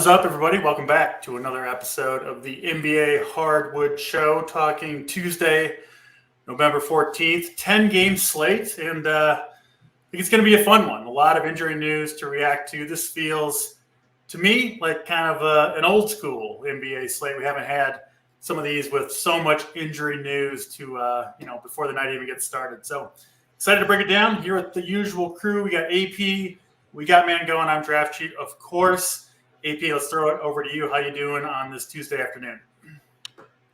What is up, everybody? Welcome back to another episode of the NBA Hardwood Show, talking Tuesday, November 14th, 10-game slate, and I think it's going to be a fun one. A lot of injury news to react to. This feels, to me, like kind of an old-school NBA slate. We haven't had some of these with so much injury news to, before the night even gets started. So excited to break it down here with the usual crew. We got AP, we got Mangone on DraftCheat, of course. AP, let's throw it over to you. How you doing on this Tuesday afternoon?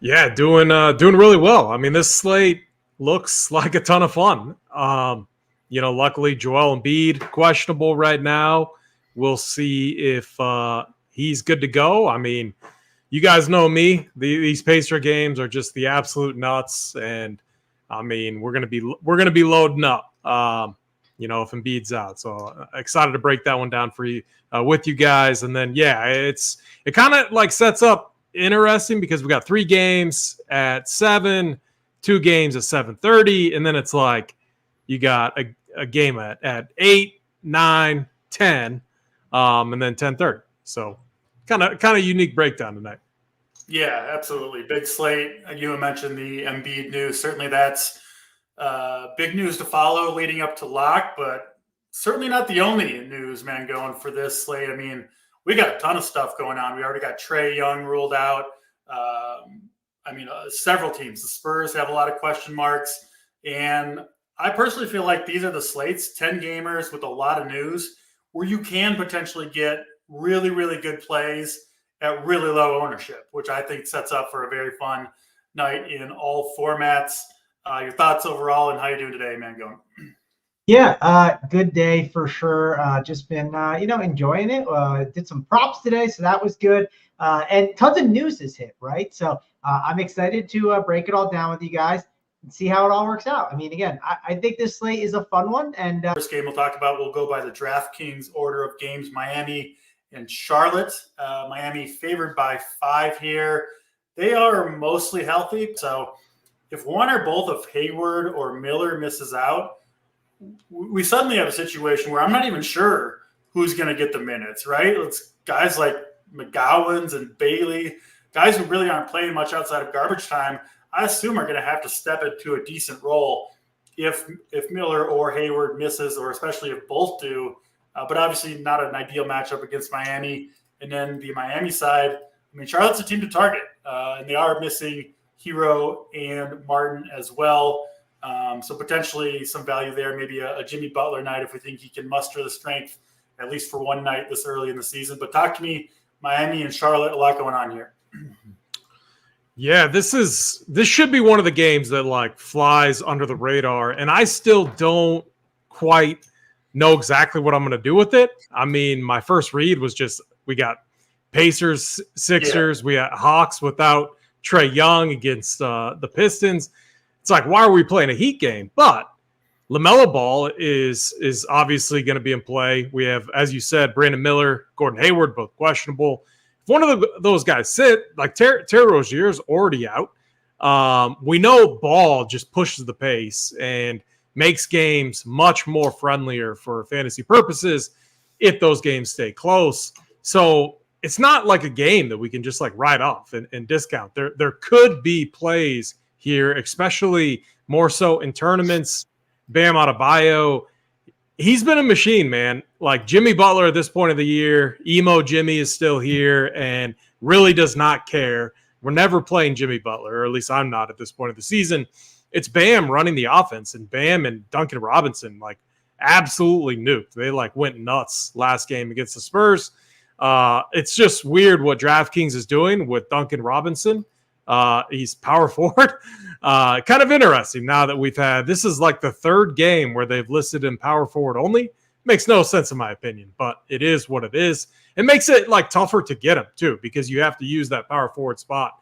Yeah, doing really well. I mean, this slate looks like a ton of fun. Luckily Joel Embiid questionable right now. We'll see if he's good to go. I mean, you guys know me. These Pacer games are just the absolute nuts, and I mean, we're gonna be loading up. If Embiid's out, so excited to break that one down for you with you guys. And then it kind of like sets up interesting because we got 3 games at 7, 2 games at 7:30, and then it's like you got a game at 8, 9, 10, and then 10:30. So kind of unique breakdown tonight. Yeah, absolutely. Big slate. You mentioned the Embiid news. Certainly that's big news to follow leading up to lock, but certainly not the only news, man, going for this slate. I mean, we got a ton of stuff going on. We already got Trae Young ruled out. Several teams. The Spurs have a lot of question marks, and I personally feel like these are the slates, 10 gamers with a lot of news, where you can potentially get really, really good plays at really low ownership, which I think sets up for a very fun night in all formats. Your thoughts overall and how you doing today, Mangone? Yeah, good day for sure. Just been, enjoying it. Did some props today, so that was good. And tons of news has hit, right? So I'm excited to break it all down with you guys and see how it all works out. I mean, again, I think this slate is a fun one. And first game we'll talk about, we'll go by the DraftKings order of games, Miami and Charlotte. Miami favored by 5 here. They are mostly healthy, so if one or both of Hayward or Miller misses out, we suddenly have a situation where I'm not even sure who's going to get the minutes, right? It's guys like McGowan's and Bailey, guys who really aren't playing much outside of garbage time, I assume are going to have to step into a decent role if Miller or Hayward misses, or especially if both do. But obviously not an ideal matchup against Miami. And then the Miami side, I mean, Charlotte's a team to target, and they are missing Hero and Martin as well. So potentially some value there, maybe a Jimmy Butler night if we think he can muster the strength, at least for one night this early in the season. But talk to me, Miami and Charlotte, a lot going on here. Yeah, this should be one of the games that like flies under the radar, and I still don't quite know exactly what I'm going to do with it. I mean, my first read was just we got Pacers, Sixers, we got Hawks without Trae Young against the Pistons. It's like, why are we playing a Heat game? But LaMelo Ball is obviously going to be in play. We have, as you said, Brandon Miller, Gordon Hayward, both questionable. If one of those guys sit, like Terry Rozier's already out. We know Ball just pushes the pace and makes games much more friendlier for fantasy purposes if those games stay close. So it's not like a game that we can just like write off and discount. There could be plays here, especially more so in tournaments. Bam Adebayo, he's been a machine, man. Like Jimmy Butler at this point of the year, emo Jimmy is still here and really does not care. We're never playing Jimmy Butler, or at least I'm not at this point of the season. It's Bam running the offense, and Bam and Duncan Robinson like absolutely nuked. They like went nuts last game against the Spurs. It's just weird what DraftKings is doing with Duncan Robinson. He's power forward. Kind of interesting now that this is like the 3rd game where they've listed him power forward only. Makes no sense in my opinion, but it is what it is. It makes it like tougher to get him too, because you have to use that power forward spot.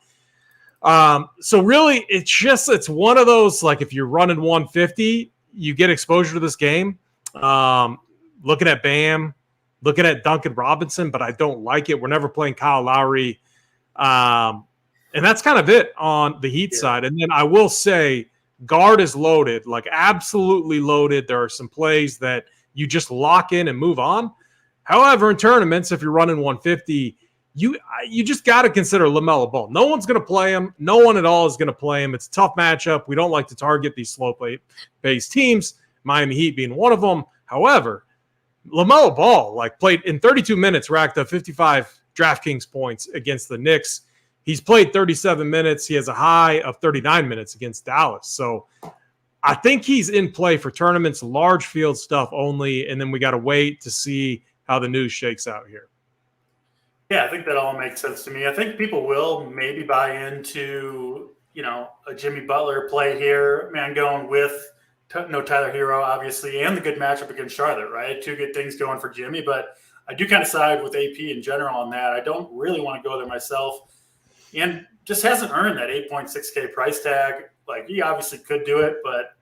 So really it's one of those, like if you're running 150, you get exposure to this game. Looking at Bam, looking at Duncan Robinson, but I don't like it. We're never playing Kyle Lowry. And that's kind of it on the Heat side. And then I will say guard is loaded, like absolutely loaded. There are some plays that you just lock in and move on. However, in tournaments, if you're running 150, you just got to consider LaMelo Ball. No one's going to play him. No one at all is going to play him. It's a tough matchup. We don't like to target these slow-paced teams, Miami Heat being one of them. However, LaMelo Ball played in 32 minutes, racked up 55 DraftKings points against the Knicks. He's played 37 minutes. He has a high of 39 minutes against Dallas. So I think he's in play for tournaments, large field stuff only, and then we got to wait to see how the news shakes out here. Yeah, I think that all makes sense to me. I think people will maybe buy into, a Jimmy Butler play here, Mangone with no Tyler Hero, obviously, and the good matchup against Charlotte, right? Two good things going for Jimmy, but I do kind of side with AP in general on that. I don't really want to go there myself, and just hasn't earned that 8.6K price tag. He obviously could do it, but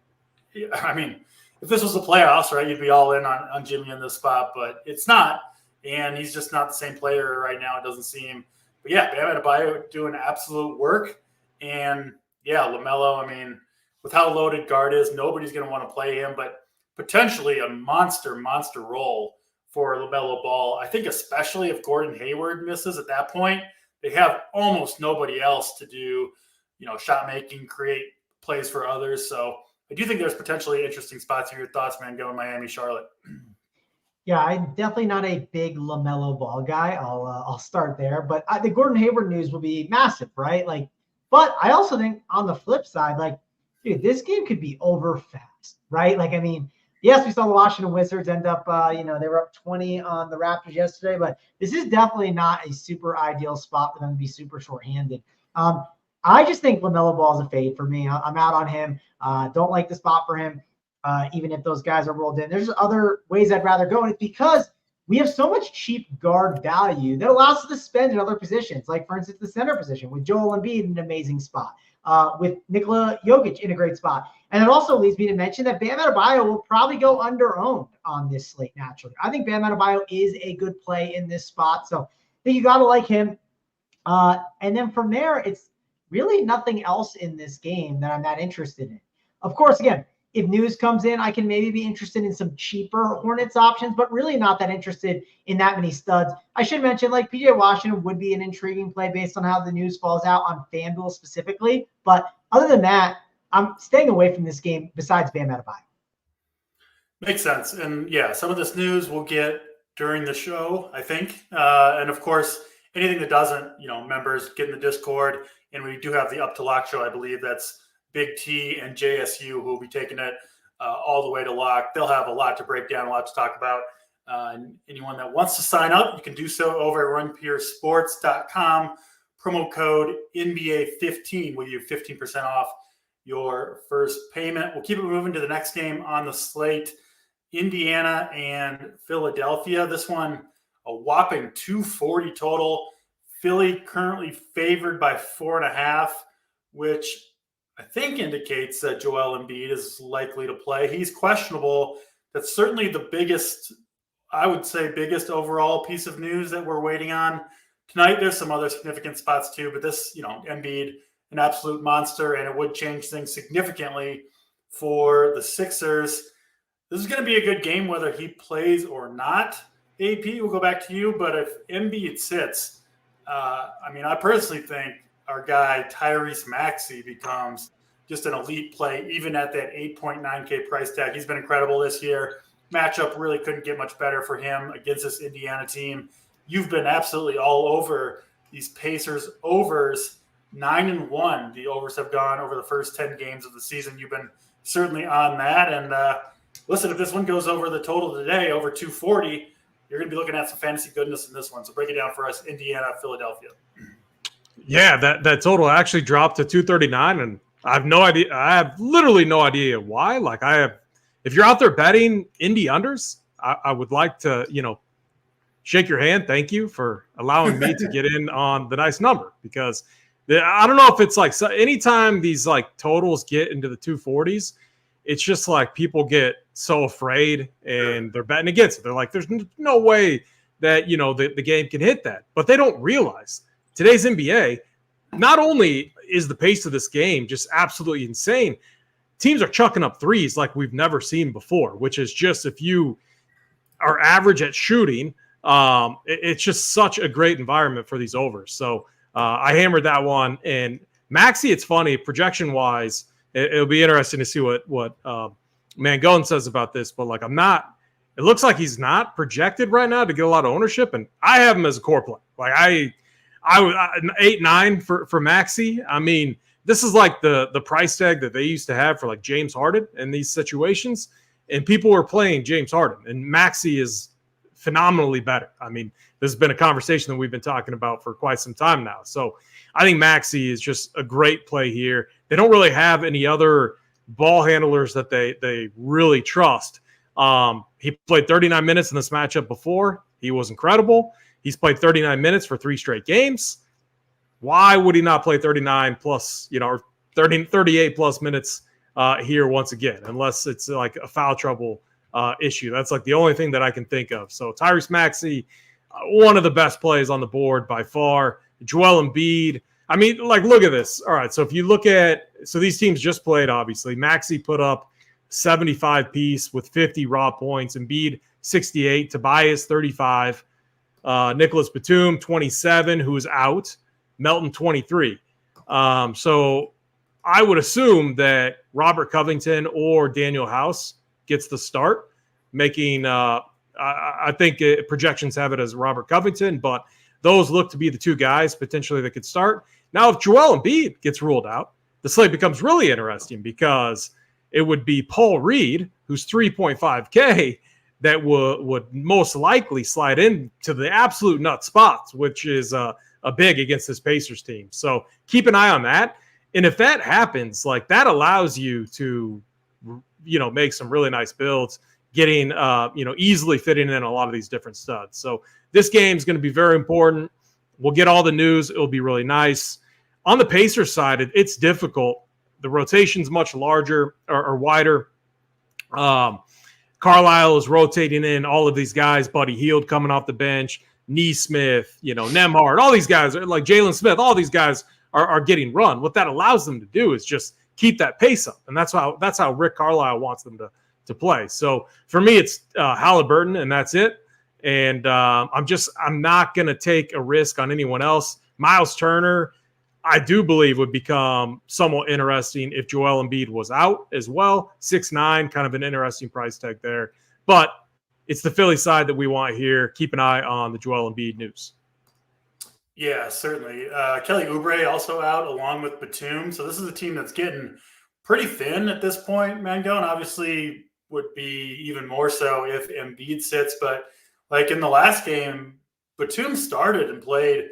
I mean, if this was the playoffs, right, you'd be all in on Jimmy in this spot, but it's not. And he's just not the same player right now, it doesn't seem. But yeah, Bam Adebayo doing absolute work. And yeah, LaMelo, I mean, with how loaded guard is, nobody's going to want to play him, but potentially a monster role for LaMelo Ball. I think especially if Gordon Hayward misses at that point, they have almost nobody else to do, shot making, create plays for others. So I do think there's potentially interesting spots here. Your thoughts, man, going Miami, Charlotte. Yeah, I'm definitely not a big LaMelo Ball guy. I'll start there, but the Gordon Hayward news will be massive, right? But I also think on the flip side, dude, this game could be over fast, right? I mean, yes, we saw the Washington Wizards end up, they were up 20 on the Raptors yesterday, but this is definitely not a super ideal spot for them to be super shorthanded. I just think LaMelo Ball is a fade for me. I'm out on him. Don't like the spot for him. Even if those guys are rolled in. There's other ways I'd rather go, and it's because we have so much cheap guard value that allows us to spend in other positions, like, for instance, the center position with Joel Embiid in an amazing spot, with Nikola Jokic in a great spot. And it also leads me to mention that Bam Adebayo will probably go under-owned on this slate naturally. I think Bam Adebayo is a good play in this spot, so I think you got to like him. And then from there, it's really nothing else in this game that I'm that interested in. Of course, again, if news comes in, I can maybe be interested in some cheaper Hornets options, but really not that interested in that many studs. I should mention, PJ Washington would be an intriguing play based on how the news falls out on FanDuel specifically. But other than that, I'm staying away from this game besides Bam Adebayo. Makes sense. And yeah, some of this news we'll get during the show, I think. And of course, anything that doesn't, members get in the Discord. And we do have the Up to Lock show, I believe. That's Big T and JSU who will be taking it all the way to lock. They'll have a lot to break down, a lot to talk about. And anyone that wants to sign up, you can do so over at runpuresports.com. Promo code NBA15 will give you 15% off your first payment. We'll keep it moving to the next game on the slate, Indiana and Philadelphia. This one, a whopping 240 total. Philly currently favored by 4.5, which I think indicates that Joel Embiid is likely to play. He's questionable. That's certainly the biggest overall piece of news that we're waiting on. Tonight, there's some other significant spots too, but this, Embiid, an absolute monster, and it would change things significantly for the Sixers. This is going to be a good game whether he plays or not. AP, we'll go back to you, but if Embiid sits, I personally think our guy Tyrese Maxey becomes just an elite play, even at that 8.9K price tag. He's been incredible this year. Matchup really couldn't get much better for him against this Indiana team. You've been absolutely all over these Pacers overs. 9-1, the overs have gone over the first 10 games of the season. You've been certainly on that. And listen, if this one goes over the total today, over 240, you're going to be looking at some fantasy goodness in this one. So break it down for us, Indiana, Philadelphia. Yeah, that total actually dropped to 239, and I have no idea. I have literally no idea why. If you're out there betting Indy unders, I would like to, shake your hand. Thank you for allowing me to get in on the nice number, because I don't know if it's anytime these totals get into the 240s, it's just people get so afraid and they're betting against it. They're like, there's no way that, the game can hit that, but they don't realize today's NBA, not only is the pace of this game just absolutely insane, teams are chucking up threes like we've never seen before, which is just, if you are average at shooting, It's just such a great environment for these overs. So I hammered that one. And Maxey, it's funny, projection-wise, it'll be interesting to see what Mangone says about this. But, like, it looks like he's not projected right now to get a lot of ownership. And I have him as a core play. Like, I 8-9 for Maxey. I mean, this is like the price tag that they used to have for, like, James Harden in these situations. And people were playing James Harden. And Maxey is phenomenally better. I mean, this has been a conversation that we've been talking about for quite some time now. So I think Maxey is just a great play here. They don't really have any other ball handlers that they really trust. He played 39 minutes in this matchup before. He was incredible. He's played 39 minutes for 3 straight games. Why would he not play 39 plus, or 38 plus minutes here once again, unless it's like a foul trouble issue? That's like the only thing that I can think of. So Tyrese Maxey, one of the best plays on the board by far. Joel Embiid. I mean, like, look at this. All right, so if you look at – so these teams just played, obviously. Maxey put up 75 piece with 50 raw points. Embiid, 68. Tobias, 35. Nicholas Batum, 27, who's out. Melton, 23. So I would assume that Robert Covington or Daniel House gets the start, making I think projections have it as Robert Covington, but those look to be the two guys potentially that could start. Now, if Joel Embiid gets ruled out, the slate becomes really interesting because it would be Paul Reed, who's 3.5K, that would most likely slide into the absolute nut spots, which is a big against this Pacers team. So keep an eye on that. And if that happens, like, that allows you to, make some really nice builds, getting, easily fitting in a lot of these different studs. So this game is going to be very important. We'll get all the news. It'll be really nice. On the Pacers side, it's difficult. The rotation's much larger or wider. Carlisle is rotating in all of these guys. Buddy Hield coming off the bench. Nesmith, Nembhard, all these guys, like Jalen Smith, all these guys are getting run. What that allows them to do is just keep that pace up. And that's how Rick Carlisle wants them to play. So for me, it's Halliburton, and that's it. And I'm not going to take a risk on anyone else. Miles Turner, I do believe, would become somewhat interesting if Joel Embiid was out as well. 6'9", kind of an interesting price tag there. But it's the Philly side that we want here. Keep an eye on the Joel Embiid news. Yeah, certainly. Kelly Oubre also out along with Batum. So this is a team that's getting pretty thin at this point. Mangone obviously would be even more so if Embiid sits. But like in the last game, Batum started and played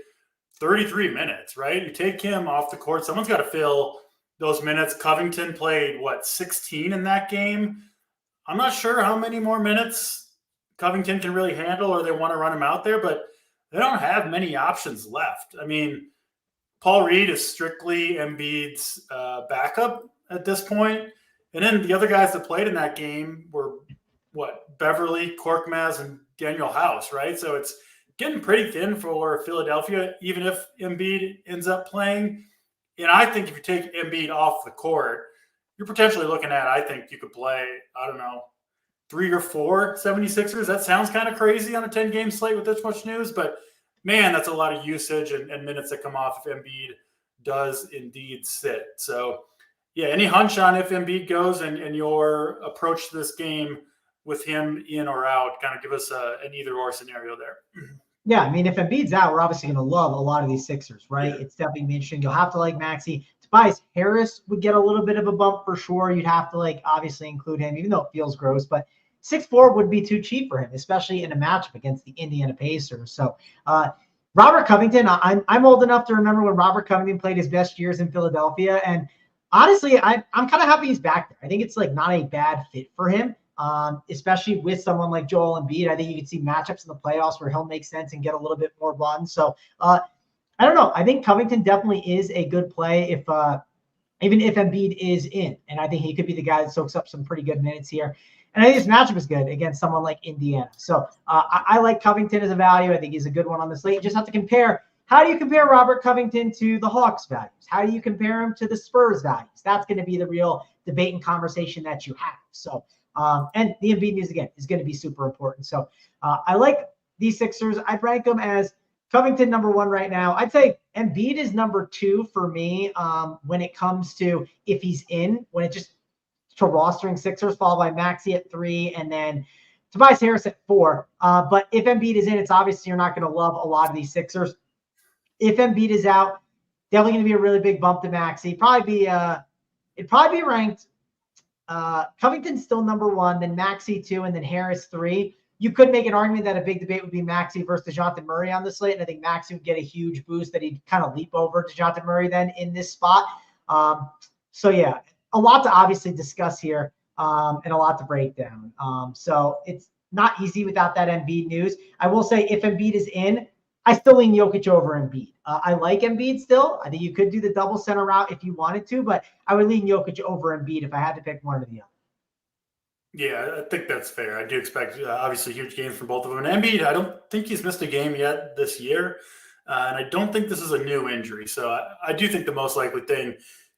33 minutes, right? You take him off the court, someone's got to fill those minutes. Covington played, 16 in that game? I'm not sure how many more minutes Covington can really handle, or they want to run him out there, but they don't have many options left. I mean, Paul Reed is strictly Embiid's backup at this point. And then the other guys that played in that game were, Beverly, Korkmaz, and Daniel House, right? So it's getting pretty thin for Philadelphia, even if Embiid ends up playing. And I think if you take Embiid off the court, you're potentially looking at, I think you could play, 3 or 4 76ers. That sounds kind of crazy on a 10-game slate with this much news, but man, that's a lot of usage and minutes that come off if Embiid does indeed sit. So, yeah, any hunch on if Embiid goes and your approach to this game with him in or out? Kind of give us an either-or scenario there. Yeah, I mean, if Embiid's out, we're obviously going to love a lot of these Sixers, right? Yeah. It's definitely interesting. You'll have to like Maxey. Tobias Harris would get a little bit of a bump for sure. You'd have to obviously include him, even though it feels gross, but 6'4" would be too cheap for him, especially in a matchup against the Indiana Pacers. So Robert Covington, I'm old enough to remember when Robert Covington played his best years in Philadelphia. And honestly, I'm kind of happy he's back there. I think it's not a bad fit for him, especially with someone like Joel Embiid. I think you can see matchups in the playoffs where he'll make sense and get a little bit more run. So I don't know. I think Covington definitely is a good play even if Embiid is in. And I think he could be the guy that soaks up some pretty good minutes here. And I think this matchup is good against someone like Indiana. So I like Covington as a value. I think he's a good one on the slate. You just have to compare. How do you compare Robert Covington to the Hawks values? How do you compare him to the Spurs values? That's going to be the real debate and conversation that you have. So, and the Embiid news, again, is going to be super important. So I like these Sixers, I'd rank them as Covington number 1 right now. I'd say Embiid is number 2 for me when it comes to if he's in, when it just to rostering Sixers, followed by Maxey at 3, and then Tobias Harris at 4. But if Embiid is in, it's obviously you're not going to love a lot of these Sixers. If Embiid is out, definitely going to be a really big bump to Maxey. It'd probably be ranked Covington's still number 1, then Maxey 2, and then Harris 3. You could make an argument that a big debate would be Maxey versus DeJounte Murray on the slate, and I think Maxey would get a huge boost that he'd kind of leap over DeJounte Murray then in this spot. So yeah, a lot to obviously discuss here and a lot to break down. So it's not easy without that Embiid news. I will say if Embiid is in, I still lean Jokic over Embiid. I like Embiid still. I think you could do the double center route if you wanted to, but I would lean Jokic over Embiid if I had to pick one or the other. Yeah, I think that's fair. I do expect, obviously, huge games from both of them. And Embiid, I don't think he's missed a game yet this year, and I don't think this is a new injury. So I do think the most likely thing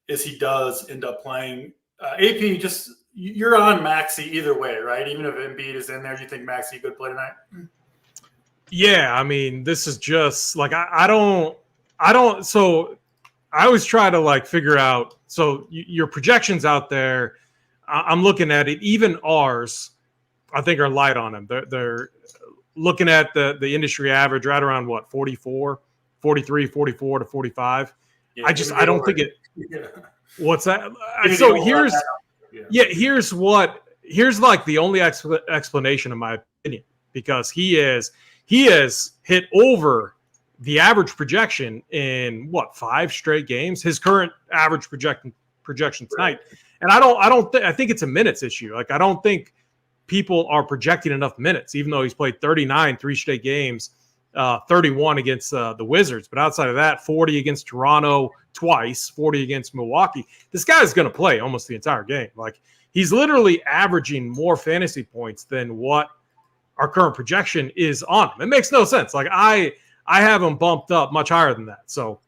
is he does end up playing. AP, just you're on Maxey either way, right? Even if Embiid is in there, do you think Maxey could play tonight? Yeah, I mean, this is just like I don't. So I always try to like figure out. So your projections out there. I'm looking at it. Even ours, I think, are light on them. They're looking at the industry average right around what 44, 43, 44 to 45. Yeah, I don't think it. Yeah. What's that? So here's like the only explanation in my opinion, because he has hit over the average projection in 5 straight games. His current average projection tonight. And I think it's a minutes issue. Like, I don't think people are projecting enough minutes, even though he's played 39 3 straight games, 31 against the Wizards. But outside of that, 40 against Toronto twice, 40 against Milwaukee. This guy's going to play almost the entire game. Like, he's literally averaging more fantasy points than what our current projection is on him. It makes no sense. Like, I have him bumped up much higher than that. So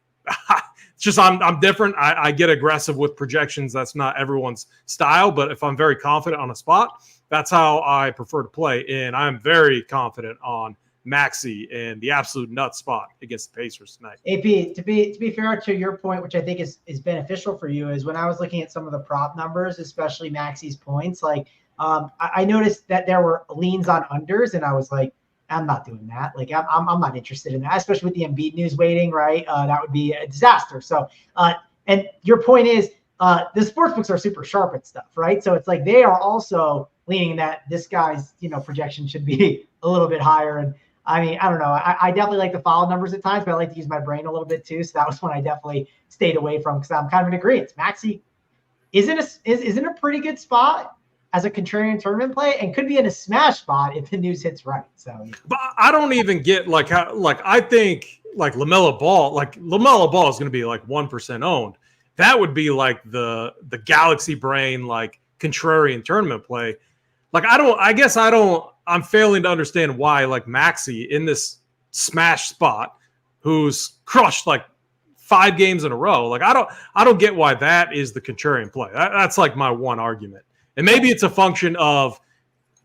it's just I'm different. I get aggressive with projections. That's not everyone's style. But if I'm very confident on a spot, that's how I prefer to play. And I'm very confident on Maxey and the absolute nut spot against the Pacers tonight. AP, to be fair to your point, which I think is beneficial for you, is when I was looking at some of the prop numbers, especially Maxey's points, like I noticed that there were leans on unders, and I was like, I'm not doing that. Like, I'm not interested in that, especially with the Embiid news waiting, right? That would be a disaster. So, and your point is, the sportsbooks are super sharp at stuff, right? So it's like they are also leaning that this guy's, projection should be a little bit higher. And I mean, I don't know. I definitely like to follow numbers at times, but I like to use my brain a little bit too. So that was one I definitely stayed away from because I'm kind of in agreement. Maxey is in a pretty good spot as a contrarian tournament play and could be in a smash spot if the news hits right. So, yeah. But I don't even get like how, like, I think like LaMelo Ball is going to be like 1% owned. That would be like the galaxy brain, like contrarian tournament play. Like, I'm failing to understand why like Maxey in this smash spot who's crushed like 5 games in a row. Like, I don't get why that is the contrarian play. That's like my one argument. And maybe it's a function of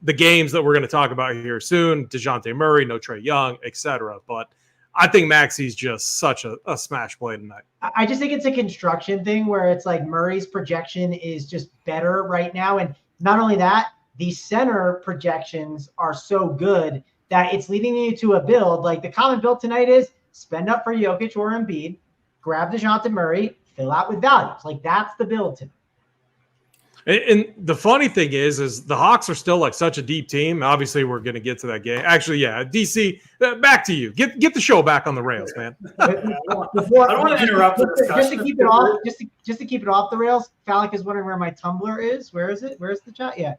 the games that we're going to talk about here soon. DeJounte Murray, no Trae Young, etc. But I think Maxey's just such a smash play tonight. I just think it's a construction thing where it's like Murray's projection is just better right now. And not only that, the center projections are so good that it's leading you to a build. Like, the common build tonight is spend up for Jokic or Embiid, grab DeJounte Murray, fill out with values. Like, that's the build tonight. And the funny thing is the Hawks are still like such a deep team. Obviously, we're going to get to that game. Actually, yeah, DC, back to you. Get the show back on the rails, man. I don't want to interrupt the discussion. Just to keep it off the rails, Falik is wondering where my Tumblr is. Where is it? Where's the chat? Yeah.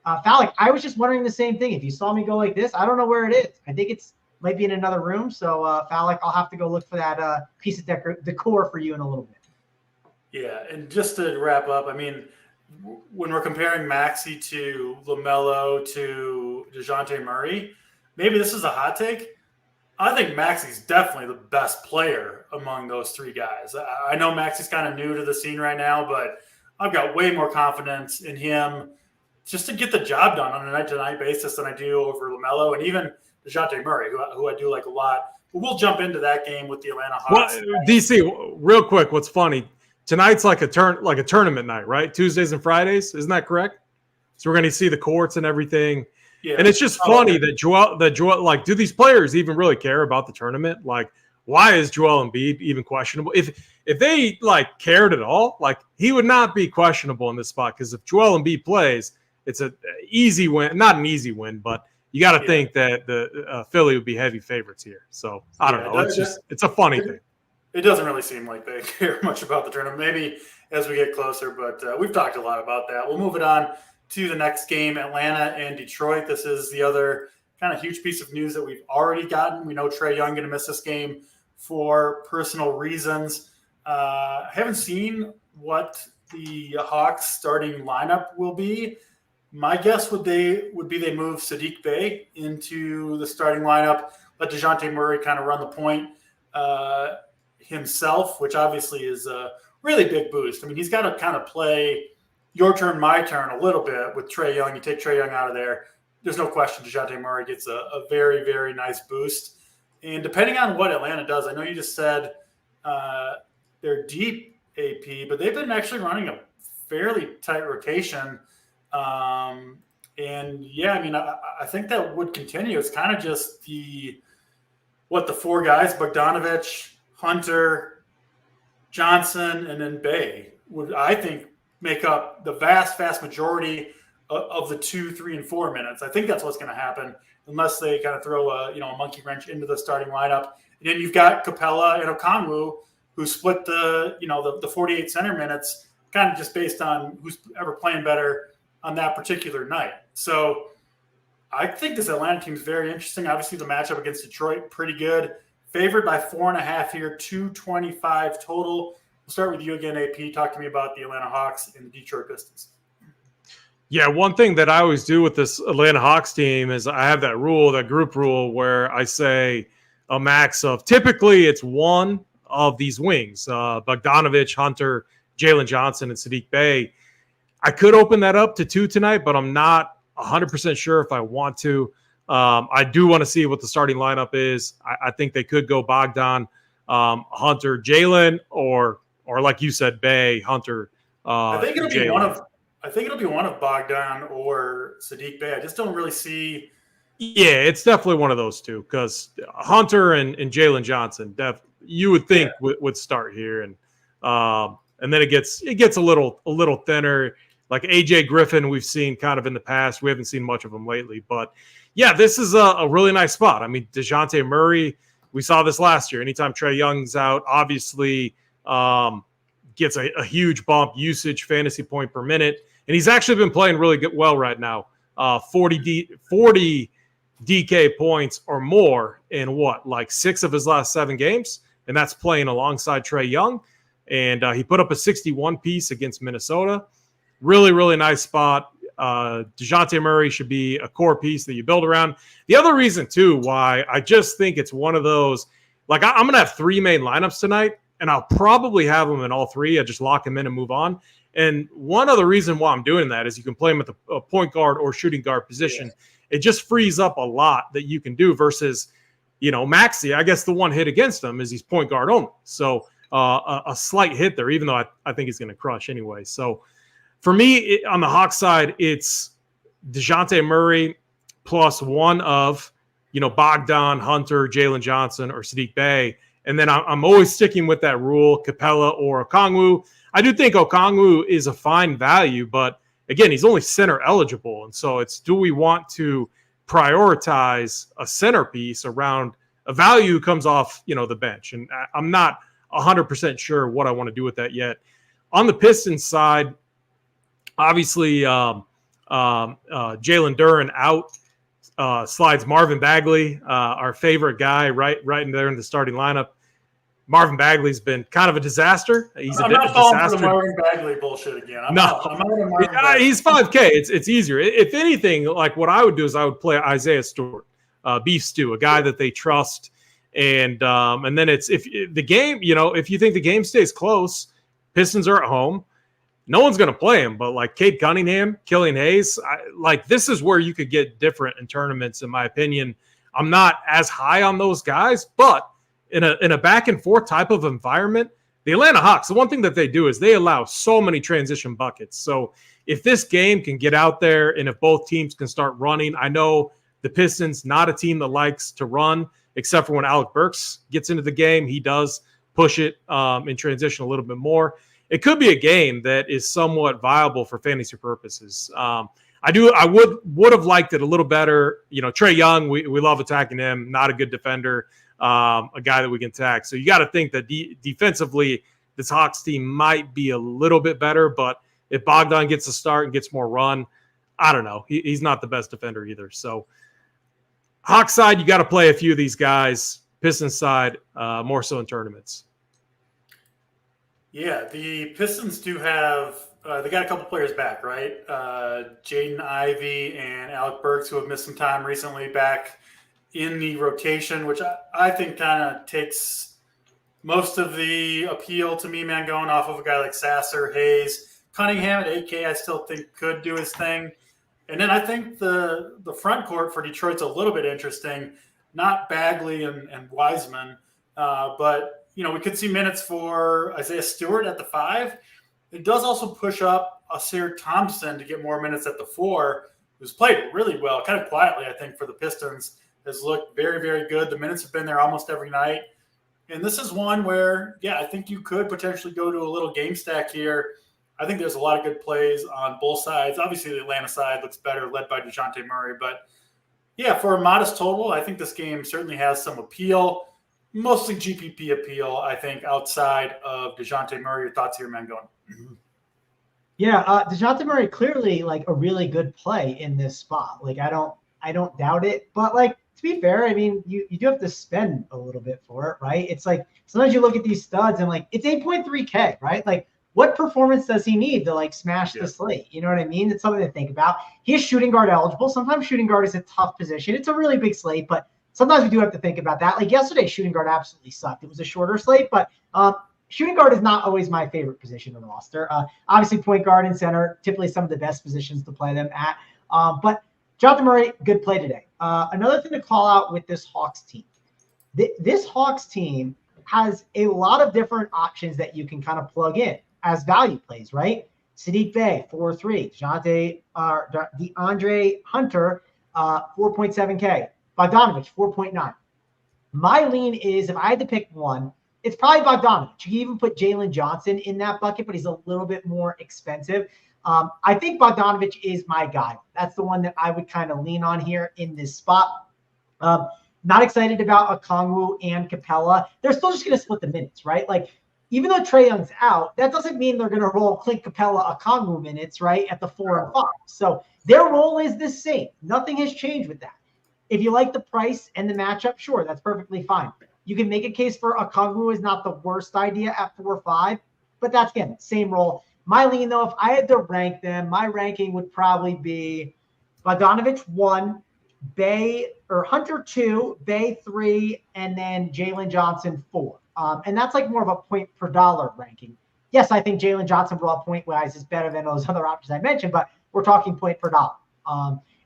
Falik, I was just wondering the same thing. If you saw me go like this, I don't know where it is. I think might be in another room. So, Falik, I'll have to go look for that piece of decor for you in a little bit. Yeah, and just to wrap up, I mean, when we're comparing Maxey to LaMelo to DeJounte Murray, maybe this is a hot take. I think Maxey's definitely the best player among those 3 guys. I know Maxey's kind of new to the scene right now, but I've got way more confidence in him just to get the job done on a night-to-night basis than I do over LaMelo. And even DeJounte Murray, who I do like a lot. But we'll jump into that game with the Atlanta Hawks. Well, DC, real quick, what's funny? Tonight's like a tournament night, right? Tuesdays and Fridays, isn't that correct? So we're going to see the courts and everything. Yeah. And it's just funny that Joel, like, do these players even really care about the tournament? Like, why is Joel Embiid even questionable? If they like cared at all, like, he would not be questionable in this spot, because if Joel Embiid plays, it's an easy win. Not an easy win, but you got to think that the Philly would be heavy favorites here. So I don't know. It's a funny thing. It doesn't really seem like they care much about the tournament. Maybe as we get closer, but we've talked a lot about that. We'll move it on to the next game, Atlanta and Detroit. This is the other kind of huge piece of news that we've already gotten. We know Trae Young going to miss this game for personal reasons. I haven't seen what the Hawks starting lineup will be. My guess would be they move Saddiq Bey into the starting lineup, let DeJounte Murray kind of run the point himself, which obviously is a really big boost. I mean, he's got to kind of play your turn, my turn a little bit with Trae Young. You take Trae Young out of there, there's no question DeJounte Murray gets a very, very nice boost. And depending on what Atlanta does, I know you just said they're deep AP, but they've been actually running a fairly tight rotation. And yeah, I mean, I think that would continue. It's kind of just the four guys, Bogdanovich, Hunter, Johnson, and then Bey would, I think, make up the vast majority of the 2, 3, and 4 minutes. I think that's what's going to happen unless they kind of throw a monkey wrench into the starting lineup. And then you've got Capella and Okongwu, who split the 48 center minutes kind of just based on who's ever playing better on that particular night. So I think this Atlanta team is very interesting. Obviously, the matchup against Detroit, pretty good. Favored by 4.5 here, 225 total. We'll start with you again, AP. Talk to me about the Atlanta Hawks and the Detroit Pistons. Yeah, one thing that I always do with this Atlanta Hawks team is I have that group rule, where I say a max of, typically it's one of these wings, Bogdanovich, Hunter, Jalen Johnson, and Saddiq Bey. I could open that up to 2 tonight, but I'm not 100% sure if I want to. I do want to see what the starting lineup is. I think they could go Bogdan, Hunter, Jalen, or like you said, Bey, Hunter. I think it'll Jalen. be one of Bogdan or Saddiq Bey. I just don't really see. Yeah, it's definitely one of those two, because Hunter and Jalen Johnson, you would think would start here, and then it gets a little thinner. Like AJ Griffin, we've seen kind of in the past. We haven't seen much of him lately, but yeah, this is a really nice spot. I mean, DeJounte Murray, we saw this last year. Anytime Trae Young's out, obviously gets a huge bump usage, fantasy point per minute. And he's actually been playing really well right now. 40 DK points or more in like 6 of his last 7 games. And that's playing alongside Trae Young. And he put up a 61 piece against Minnesota. Really, really nice spot. DeJounte Murray should be a core piece that you build around. The other reason, too, why I just think it's one of those, like, I'm going to have 3 main lineups tonight, and I'll probably have them in all 3. I just lock them in and move on. And one other reason why I'm doing that is you can play them at the point guard or shooting guard position. Yeah. It just frees up a lot that you can do versus, Maxey. I guess the one hit against him is he's point guard only. So a slight hit there, even though I think he's going to crush anyway. So for me, on the Hawks side, it's DeJounte Murray plus one of, Bogdan, Hunter, Jalen Johnson, or Saddiq Bey. And then I'm always sticking with that rule, Capella or Okongwu. I do think Okongwu is a fine value, but again, he's only center eligible. And so do we want to prioritize a centerpiece around a value who comes off, the bench? And I'm not 100% sure what I want to do with that yet. On the Pistons side, obviously, Jalen Duren out, slides Marvin Bagley, our favorite guy, right in there in the starting lineup. Marvin Bagley's been kind of a disaster. I'm not falling for the Marvin Bagley bullshit again. He's 5K. It's easier. If anything, like what I would do is I would play Isaiah Stewart, Beef Stew, a guy that they trust, and then it's if the game, if you think the game stays close, Pistons are at home. No one's going to play him, but like Cade Cunningham, Killian Hayes, this is where you could get different in tournaments, in my opinion. I'm not as high on those guys, but in a back and forth type of environment, the Atlanta Hawks, the one thing that they do is they allow so many transition buckets. So if this game can get out there and if both teams can start running, I know the Pistons, not a team that likes to run, except for when Alec Burks gets into the game. He does push it in transition a little bit more. It could be a game that is somewhat viable for fantasy purposes. I would have liked it a little better. Trae Young, we love attacking him, not a good defender, a guy that we can attack. So you got to think that defensively, this Hawks team might be a little bit better, but if Bogdan gets a start and gets more run, I don't know. He's not the best defender either. So Hawks side, you got to play a few of these guys. Pistons side, more so in tournaments. Yeah, the Pistons do have they got a couple players back, right? Jaden Ivey and Alec Burks, who have missed some time recently, back in the rotation, which I think kind of takes most of the appeal to me, Mangone, off of a guy like Sasser, Hayes. Cunningham at 8K, I still think could do his thing. And then I think the front court for Detroit's a little bit interesting. Not Bagley and Wiseman, but we could see minutes for Isaiah Stewart at the 5. It does also push up Asir Thompson to get more minutes at the 4, who's played really well, kind of quietly, I think, for the Pistons. Has looked very, very good. The minutes have been there almost every night. And this is one where, I think you could potentially go to a little game stack here. I think there's a lot of good plays on both sides. Obviously, the Atlanta side looks better, led by DeJounte Murray. But, for a modest total, I think this game certainly has some appeal. Mostly GPP appeal, I think, outside of DeJounte Murray. Your thoughts here, Mangone? Yeah, DeJounte Murray clearly like a really good play in this spot. Like I don't doubt it, but like to be fair, I mean you do have to spend a little bit for it, right? It's like sometimes you look at these studs and like it's 8.3K, right? Like what performance does he need to like smash the slate? You know what I mean? It's something to think about. He is shooting guard eligible. Sometimes shooting guard is a tough position. It's a really big slate, but sometimes we do have to think about that. Like yesterday, shooting guard absolutely sucked. It was a shorter slate, but shooting guard is not always my favorite position on the roster. Obviously, point guard and center, typically some of the best positions to play them at. But Jonathan Murray, good play today. Another thing to call out with this Hawks team. This Hawks team has a lot of different options that you can kind of plug in as value plays, right? Sadiq Bey, 4.3. DeAndre Hunter, 4.7K. Bogdanovich, 4.9. My lean is, if I had to pick one, it's probably Bogdanovich. You can even put Jalen Johnson in that bucket, but he's a little bit more expensive. I think Bogdanovich is my guy. That's the one that I would kind of lean on here in this spot. Not excited about Okongwu and Capella. They're still just going to split the minutes, right? Like, even though Trae Young's out, that doesn't mean they're going to roll Clint Capella Okongwu minutes, right, at the 4 and 5. So their role is the same. Nothing has changed with that. If you like the price and the matchup, sure, that's perfectly fine. You can make a case for Okongwu is not the worst idea at 4 or 5, but that's, again, same role. My lean, though, if I had to rank them, my ranking would probably be Bogdanovich 1, Hunter 2, Bey 3, and then Jalen Johnson 4. And that's like more of a point per dollar ranking. Yes, I think Jalen Johnson raw point wise is better than those other options I mentioned, but we're talking point per dollar.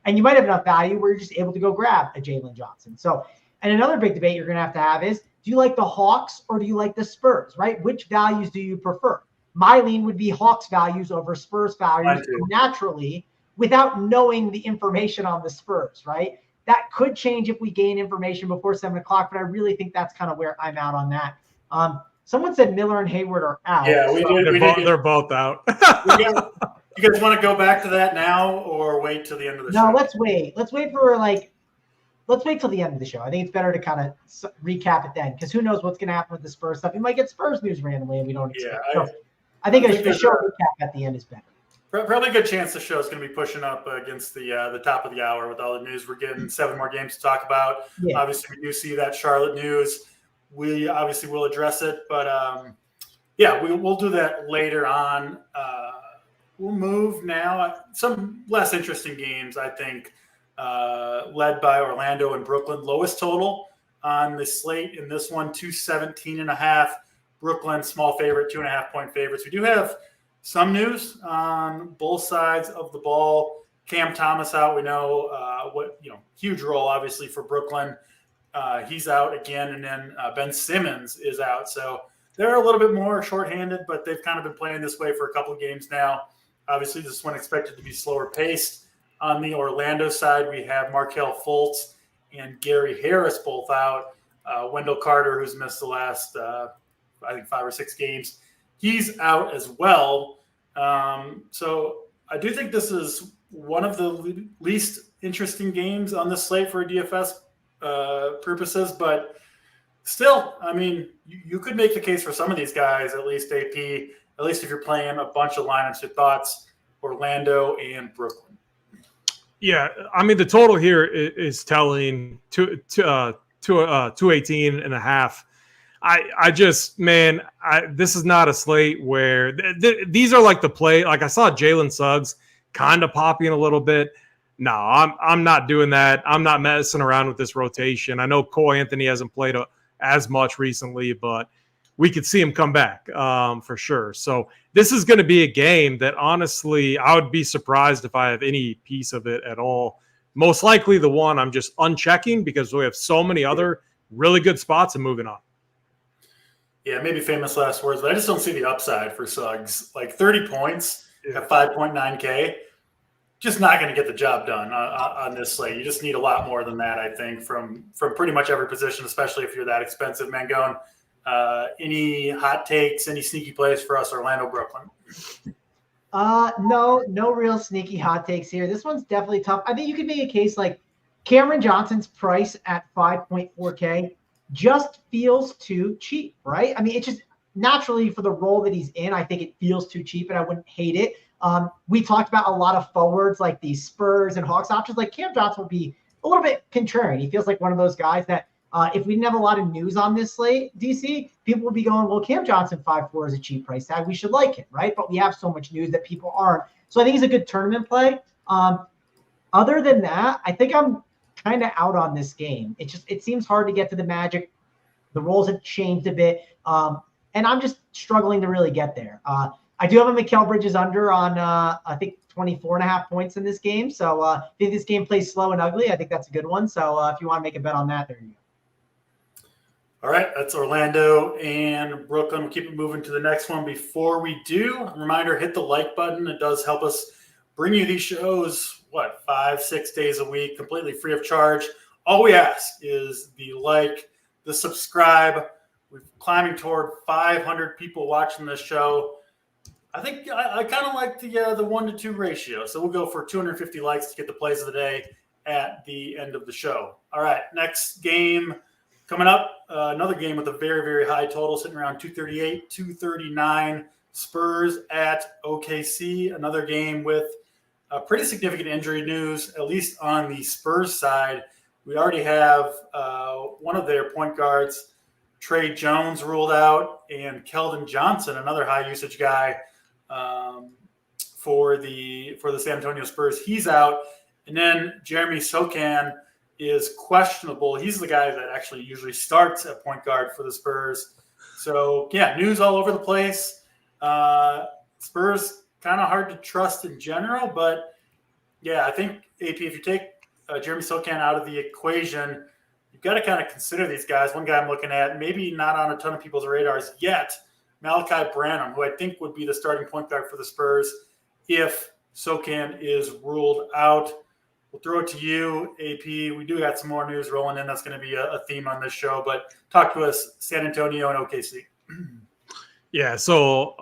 And you might have enough value where you're just able to go grab a Jalen Johnson. So, and another big debate you're going to have is, do you like the Hawks or do you like the Spurs, right? Which values do you prefer? My lean would be Hawks values over Spurs values naturally without knowing the information on the Spurs, right? That could change if we gain information before 7 o'clock, but I really think that's kind of where I'm out on that. Someone said Miller and Hayward are out. Yeah, they're both out. You guys want to go back to that now or wait till the end of the show? No, let's wait. Let's wait till the end of the show. I think it's better to kind of recap it then, because who knows what's going to happen with the Spurs stuff. We might get Spurs news randomly and we don't expect. Yeah, I think a show recap at the end is better. Probably a good chance the show is going to be pushing up against the top of the hour with all the news. We're getting 7 more games to talk about. Yeah. Obviously, we do see that Charlotte news. We obviously will address it, but we'll do that later on. We'll move now. Some less interesting games, I think, led by Orlando and Brooklyn. Lowest total on the slate in this one, 217.5. Brooklyn, small favorite, 2.5-point favorites. We do have some news on both sides of the ball. Cam Thomas out. We know huge role, obviously, for Brooklyn. He's out again, and then Ben Simmons is out. So they're a little bit more shorthanded, but they've kind of been playing this way for a couple of games now. Obviously, this one expected to be slower paced. On the Orlando side, we have Markelle Fultz and Gary Harris both out. Wendell Carter, who's missed the last, I think, 5 or 6 games, he's out as well. So I do think this is one of the least interesting games on the slate for DFS purposes, but still, I mean, you could make the case for some of these guys, at least AP, at least if you're playing a bunch of lineups. Your thoughts, Orlando and Brooklyn. Yeah, I mean, the total here is telling 218 and a half. I just, man, this is not a slate where these are like the play. Like I saw Jalen Suggs kind of popping a little bit. No, I'm not doing that. I'm not messing around with this rotation. I know Cole Anthony hasn't played as much recently, but we could see him come back for sure. So this is going to be a game that, honestly, I would be surprised if I have any piece of it at all. Most likely the one I'm just unchecking because we have so many other really good spots and moving on. Yeah, maybe famous last words, but I just don't see the upside for Suggs. Like 30 points at 5.9K, just not going to get the job done on this slate. You just need a lot more than that, I think, from pretty much every position, especially if you're that expensive. Mangone, any hot takes, any sneaky plays for us, Orlando, Brooklyn? No real sneaky hot takes here. This one's definitely tough. I think you could make a case like Cameron Johnson's price at 5.4K just feels too cheap, right? I mean, it's just naturally for the role that he's in, I think it feels too cheap, and I wouldn't hate it. We talked about a lot of forwards like the Spurs and Hawks options. Like Cam Johnson will be a little bit contrarian. He feels like one of those guys that if we didn't have a lot of news on this slate, DC, people would be going, well, Cam Johnson 5.4 is a cheap price tag. We should like him, right? But we have so much news that people aren't. So I think he's a good tournament play. Other than that, I think I'm kind of out on this game. It seems hard to get to the Magic. The roles have changed a bit. And I'm just struggling to really get there. I do have a Mikal Bridges under on, I think, 24.5 points in this game. So I think this game plays slow and ugly. I think that's a good one. So if you want to make a bet on that, there you go. All right, that's Orlando and Brooklyn. We'll keep it moving to the next one. Before we do, a reminder, hit the like button. It does help us bring you these shows, 5-6 days a week, completely free of charge. All we ask is the like, the subscribe. We're climbing toward 500 people watching this show. I think I kind of like the 1-to-2 ratio. So we'll go for 250 likes to get the plays of the day at the end of the show. All right, next game coming up. Another game with a very, very high total, sitting around 238, 239. Spurs at OKC. Another game with pretty significant injury news, at least on the Spurs side. We already have one of their point guards, Trey Jones, ruled out, and Keldon Johnson, another high usage guy for the San Antonio Spurs. He's out. And then Jeremy Sochan is questionable. He's the guy that actually usually starts at point guard for the Spurs. So, yeah, news all over the place. Spurs kind of hard to trust in general, but, yeah, I think, AP, if you take Jeremy Sochan out of the equation, you've got to kind of consider these guys. One guy I'm looking at, maybe not on a ton of people's radars yet, Malachi Branham, who I think would be the starting point guard for the Spurs if Sochan is ruled out. We'll throw it to you, AP. We do got some more news rolling in. That's going to be a theme on this show. But talk to us, San Antonio and OKC. Yeah, so,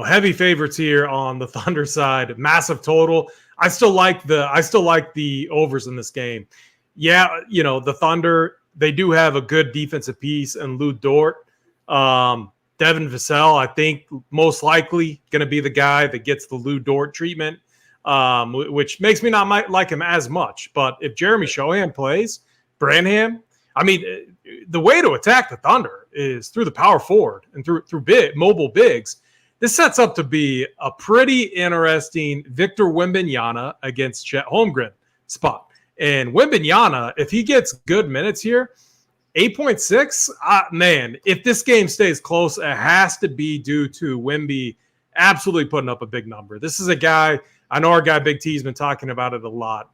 heavy favorites here on the Thunder side. Massive total. I still like the overs in this game. Yeah, the Thunder, they do have a good defensive piece in Lou Dort. Devin Vassell, I think, most likely going to be the guy that gets the Lou Dort treatment, which makes me not like him as much. But if Jeremy Sochan plays, Branham, I mean, the way to attack the Thunder is through the power forward and through mobile bigs. This sets up to be a pretty interesting Victor Wembanyama against Chet Holmgren spot. And Wembanyama, if he gets good minutes here, 8.6, man, if this game stays close, it has to be due to Wemby absolutely putting up a big number. This is a guy, I know our guy Big T's been talking about it a lot.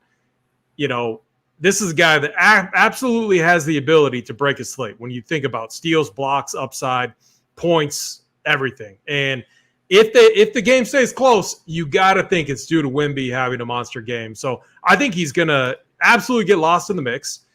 this is a guy that absolutely has the ability to break a slate when you think about steals, blocks, upside, points, everything. And if the game stays close, you got to think it's due to Wemby having a monster game. So I think he's going to absolutely get lost in the mix.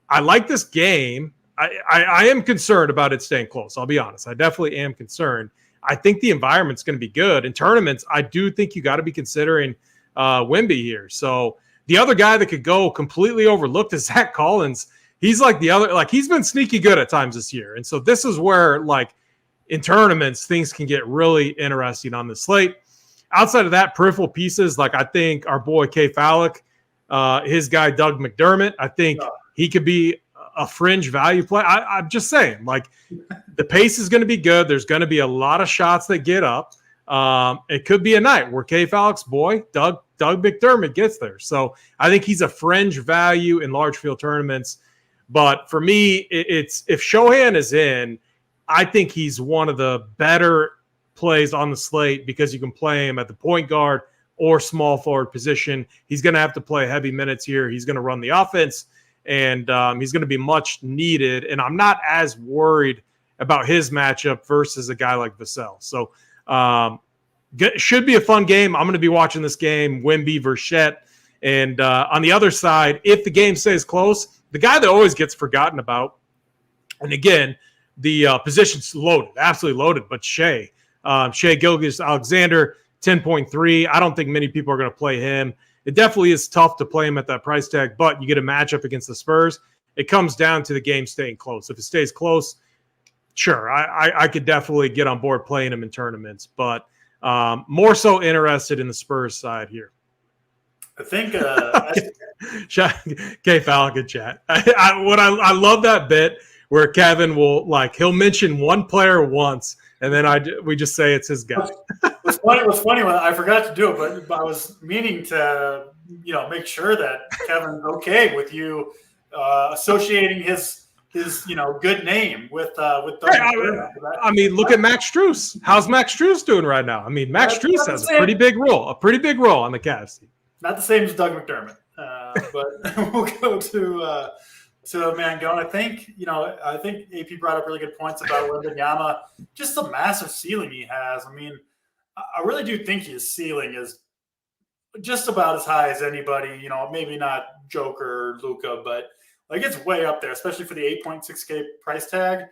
I like this game. I am concerned about it staying close. I'll be honest. I definitely am concerned. I think the environment's going to be good. In tournaments, I do think you got to be considering Wemby here. So the other guy that could go completely overlooked is Zach Collins. He's like the other, like he's been sneaky good at times this year. And so this is where, like, in tournaments, things can get really interesting on the slate. Outside of that, peripheral pieces, like I think our boy K. Fallick, his guy Doug McDermott, I think he could be a fringe value play. I'm just saying, like, the pace is going to be good. There's going to be a lot of shots that get up. It could be a night where K. Fallick's boy, Doug McDermott, gets there. So I think he's a fringe value in large field tournaments. But for me, it's if Shohan is in, I think he's one of the better plays on the slate because you can play him at the point guard or small forward position. He's going to have to play heavy minutes here. He's going to run the offense, and he's going to be much needed. And I'm not as worried about his matchup versus a guy like Vassell. So should be a fun game. I'm going to be watching this game, Wemby versus Chet. And on the other side, if the game stays close, the guy that always gets forgotten about, and again, the position's loaded, absolutely loaded, but Shai Gilgeous-Alexander, 10.3. I don't think many people are going to play him. It definitely is tough to play him at that price tag, but you get a matchup against the Spurs. It comes down to the game staying close. If it stays close, sure, I could definitely get on board playing him in tournaments, but more so interested in the Spurs side here. I think K. Falcon chat. I love that bit where Kevin will, like, he'll mention one player once, and then we just say it's his guy. It was funny when I forgot to do it, but I was meaning to, make sure that Kevin's okay with you associating his good name with Doug. I mean, look at Max Strus. How's Max Strus doing right now? I mean, Max Strus has a pretty big role on the Cavs team. Not the same as Doug McDermott, but we'll go to Mangone. I think AP brought up really good points about Wembanyama, just the massive ceiling he has. I mean, I really do think his ceiling is just about as high as anybody, maybe not Joker or Luka, but like it's way up there, especially for the 8.6K price tag.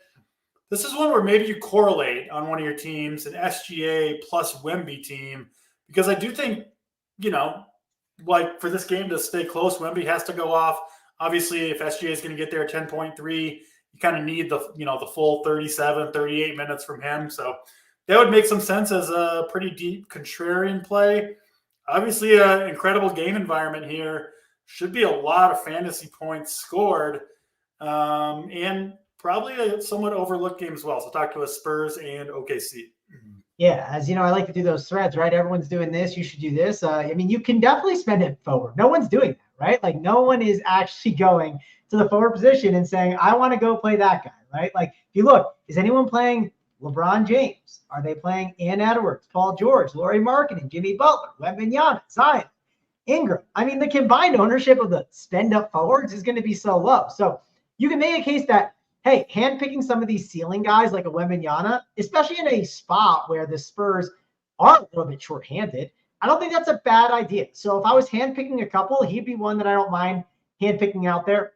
This is one where maybe you correlate on one of your teams, an SGA plus Wemby team, because I do think, like for this game to stay close, Wemby has to go off. Obviously, if SGA is going to get there at 10.3, you kind of need the full 37, 38 minutes from him. So that would make some sense as a pretty deep contrarian play. Obviously, an incredible game environment here. Should be a lot of fantasy points scored, and probably a somewhat overlooked game as well. So talk to us Spurs and OKC. Yeah, as you know, I like to do those threads, right? Everyone's doing this. You should do this. You can definitely spend it forward. No one's doing that, right? Like, no one is actually going to the forward position and saying, I want to go play that guy, right? Like, if you look, is anyone playing LeBron James? Are they playing Ann Edwards, Paul George, Lauri Markkanen, Jimmy Butler, Wembanyama, Zion, Ingram? I mean, the combined ownership of the spend-up forwards is going to be so low. So you can make a case that, hey, handpicking some of these ceiling guys like a Wembanyama, especially in a spot where the Spurs are a little bit shorthanded, I don't think that's a bad idea. So if I was handpicking a couple, he'd be one that I don't mind handpicking out there.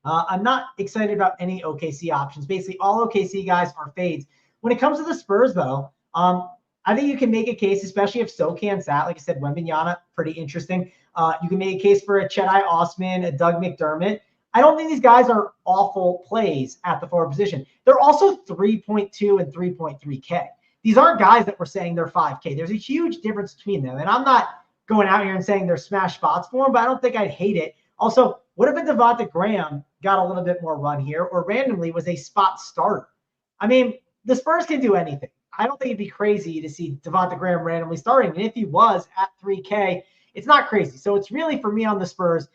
I'm not excited about any OKC options. Basically, all OKC guys are fades. When it comes to the Spurs, though, I think you can make a case, especially if Sokan's out. Like I said, Wembanyama, pretty interesting. You can make a case for a Cedi Osman, a Doug McDermott. I don't think these guys are awful plays at the forward position. They're also 3.2 and 3.3K. These aren't guys that we're saying they're 5K. There's a huge difference between them. And I'm not going out here and saying they're smash spots for them, but I don't think I'd hate it. Also, what if a Devonta Graham got a little bit more run here or randomly was a spot starter? I mean, the Spurs can do anything. I don't think it'd be crazy to see Devonta Graham randomly starting. And if he was at 3K, it's not crazy. So it's really, for me on the Spurs,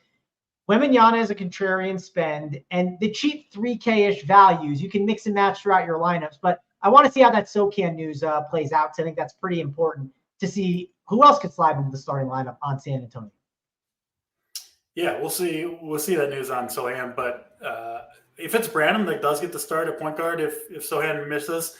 Wembanyama is a contrarian spend, and the cheap 3K-ish values, you can mix and match throughout your lineups. But I want to see how that SoCan news plays out, because I think that's pretty important to see who else could slide into the starting lineup on San Antonio. Yeah, we'll see. We'll see that news on Sohan. But if it's Branham that does get the start at point guard, if Sohan misses,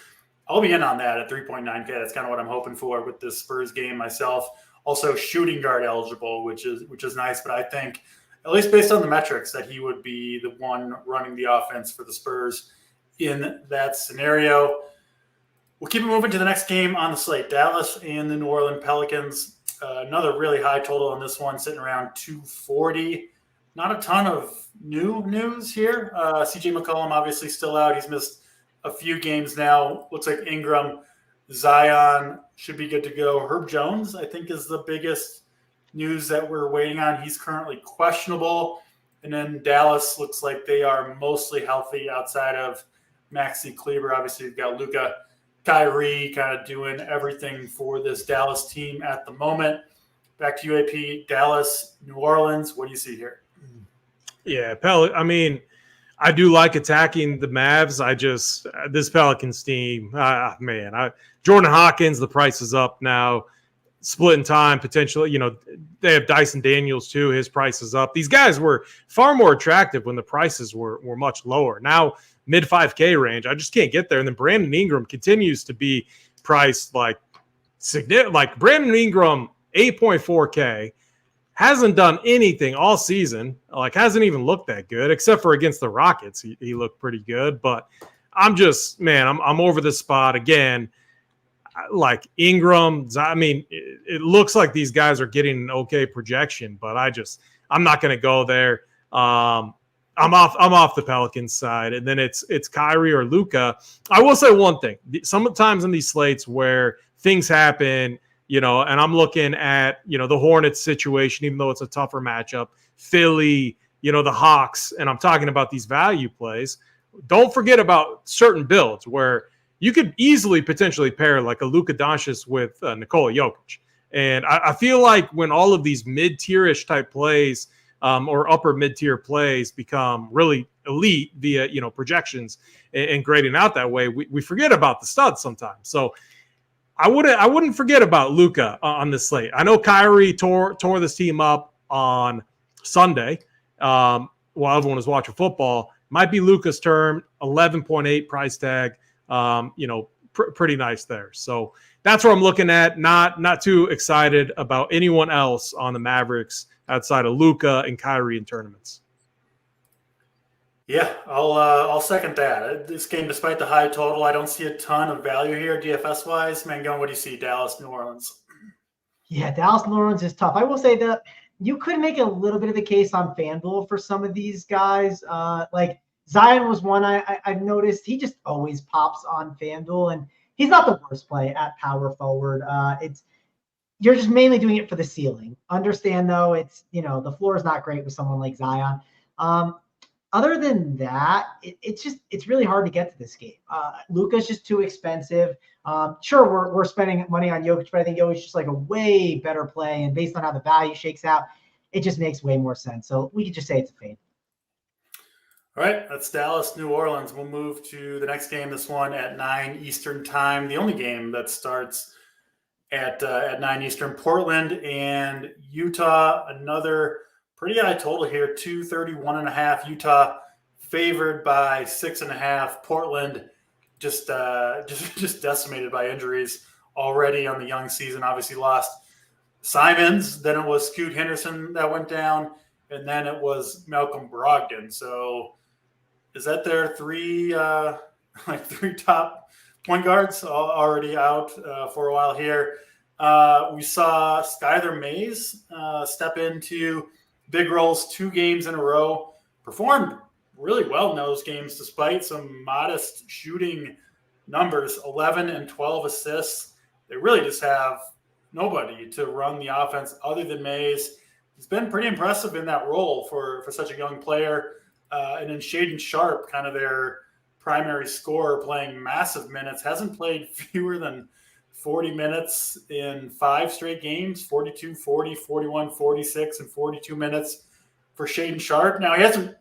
I'll be in on that at 3.9K. That's kind of what I'm hoping for with this Spurs game myself. Also, shooting guard eligible, which is nice. But I think, at least based on the metrics, that he would be the one running the offense for the Spurs in that scenario. We'll keep it moving to the next game on the slate. Dallas and the New Orleans Pelicans. Another really high total on this one, sitting around 240. Not a ton of new news here. CJ McCollum obviously still out. He's missed a few games now. Looks like Ingram, Zion should be good to go. Herb Jones, I think, is the biggest news that we're waiting on. He's currently questionable. And then Dallas looks like they are mostly healthy outside of Maxi Kleber. Obviously, you've got Luka, Kyrie kind of doing everything for this Dallas team at the moment. Back to UAP, Dallas, New Orleans. What do you see here? Yeah, I do like attacking the Mavs. This Pelicans team, Jordan Hawkins, the price is up now. Splitting time, potentially, they have Dyson Daniels too. His price is up. These guys were far more attractive when the prices were much lower. Now, mid 5K range, I just can't get there. And then Brandon Ingram continues to be priced like Brandon Ingram, 8.4K. Hasn't done anything all season, hasn't even looked that good, except for against the Rockets. He looked pretty good, but I'm over this spot again. Like Ingram, it looks like these guys are getting an okay projection, but I'm not going to go there. I'm off the Pelicans side, and then it's Kyrie or Luka. I will say one thing: sometimes in these slates where things happen, and I'm looking at the Hornets situation, even though it's a tougher matchup, Philly, the Hawks, and I'm talking about these value plays. Don't forget about certain builds where you could easily potentially pair like a Luka Doncic with Nikola Jokic. And I feel like when all of these mid-tier-ish type plays or upper mid-tier plays become really elite via, projections and grading out that way, we forget about the studs sometimes. So I wouldn't forget about Luka on this slate. I know Kyrie tore this team up on Sunday while everyone was watching football. Might be Luka's turn, 11.8 price tag. Pretty nice there. So that's what I'm looking at. Not too excited about anyone else on the Mavericks outside of Luka and Kyrie in tournaments. Yeah, I'll second that. This game, despite the high total, I don't see a ton of value here DFS wise. Mangone, what do you see? Dallas, New Orleans. Yeah, Dallas, New Orleans is tough. I will say that you could make a little bit of a case on FanDuel for some of these guys. Like Zion was one I've noticed. He just always pops on FanDuel, and he's not the worst play at power forward. You're just mainly doing it for the ceiling. Understand though, it's the floor is not great with someone like Zion. Other than that, it's really hard to get to this game. Luka's just too expensive. Sure, we're spending money on Jokic, but I think Jokic is just like a way better play, and based on how the value shakes out, it just makes way more sense. So we could just say it's a fade. All right, that's Dallas, New Orleans. We'll move to the next game, this one at 9 Eastern time, the only game that starts at 9 Eastern. Portland and Utah, another pretty high total here, 231.5. Utah favored by 6.5. Portland just decimated by injuries already on the young season. Obviously lost Simons, then it was Scoot Henderson that went down, and then it was Malcolm Brogdon. So is that their three top point guards already out for a while here? We saw Skyler Mays step into big roles 2 games in a row, performed really well in those games despite some modest shooting numbers, 11 and 12 assists. They really just have nobody to run the offense other than Mays. He's been pretty impressive in that role for such a young player. And then Shaedon Sharpe, kind of their primary scorer, playing massive minutes, hasn't played fewer than 40 minutes in 5 straight games, 42, 40, 41, 46, and 42 minutes for Shaedon Sharpe. Now, he hasn't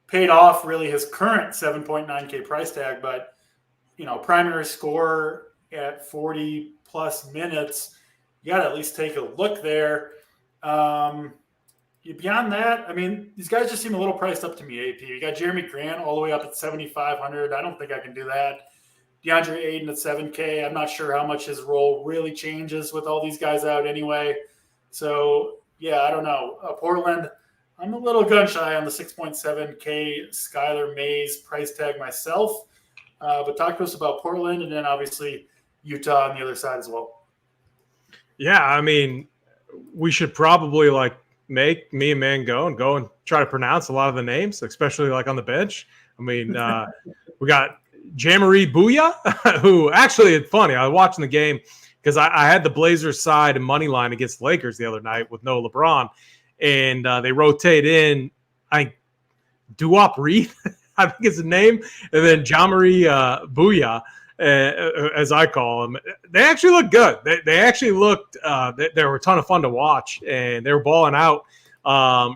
paid off really his current 7.9K price tag, but, primary scorer at 40-plus minutes, you got to at least take a look there. beyond that, I mean, these guys just seem a little priced up to me, AP. You got Jeremy Grant all the way up at 7,500. I don't think I can do that. DeAndre Ayton at 7K. I'm not sure how much his role really changes with all these guys out anyway. So, yeah, I don't know. Portland, I'm a little gun shy on the 6.7K Skylar Mays price tag myself. But talk to us about Portland and then obviously Utah on the other side as well. Yeah, I mean, we should probably make me and Mangone go and try to pronounce a lot of the names, especially on the bench. I mean, we got Jamari Booyah, who actually, it's funny. I was watching the game because I had the Blazers side and money line against the Lakers the other night with no LeBron, and they rotate in, Duop Reed, I think is the name, and then Jamari Booyah, as I call them. They actually look good. They actually looked they were a ton of fun to watch, and they were balling out.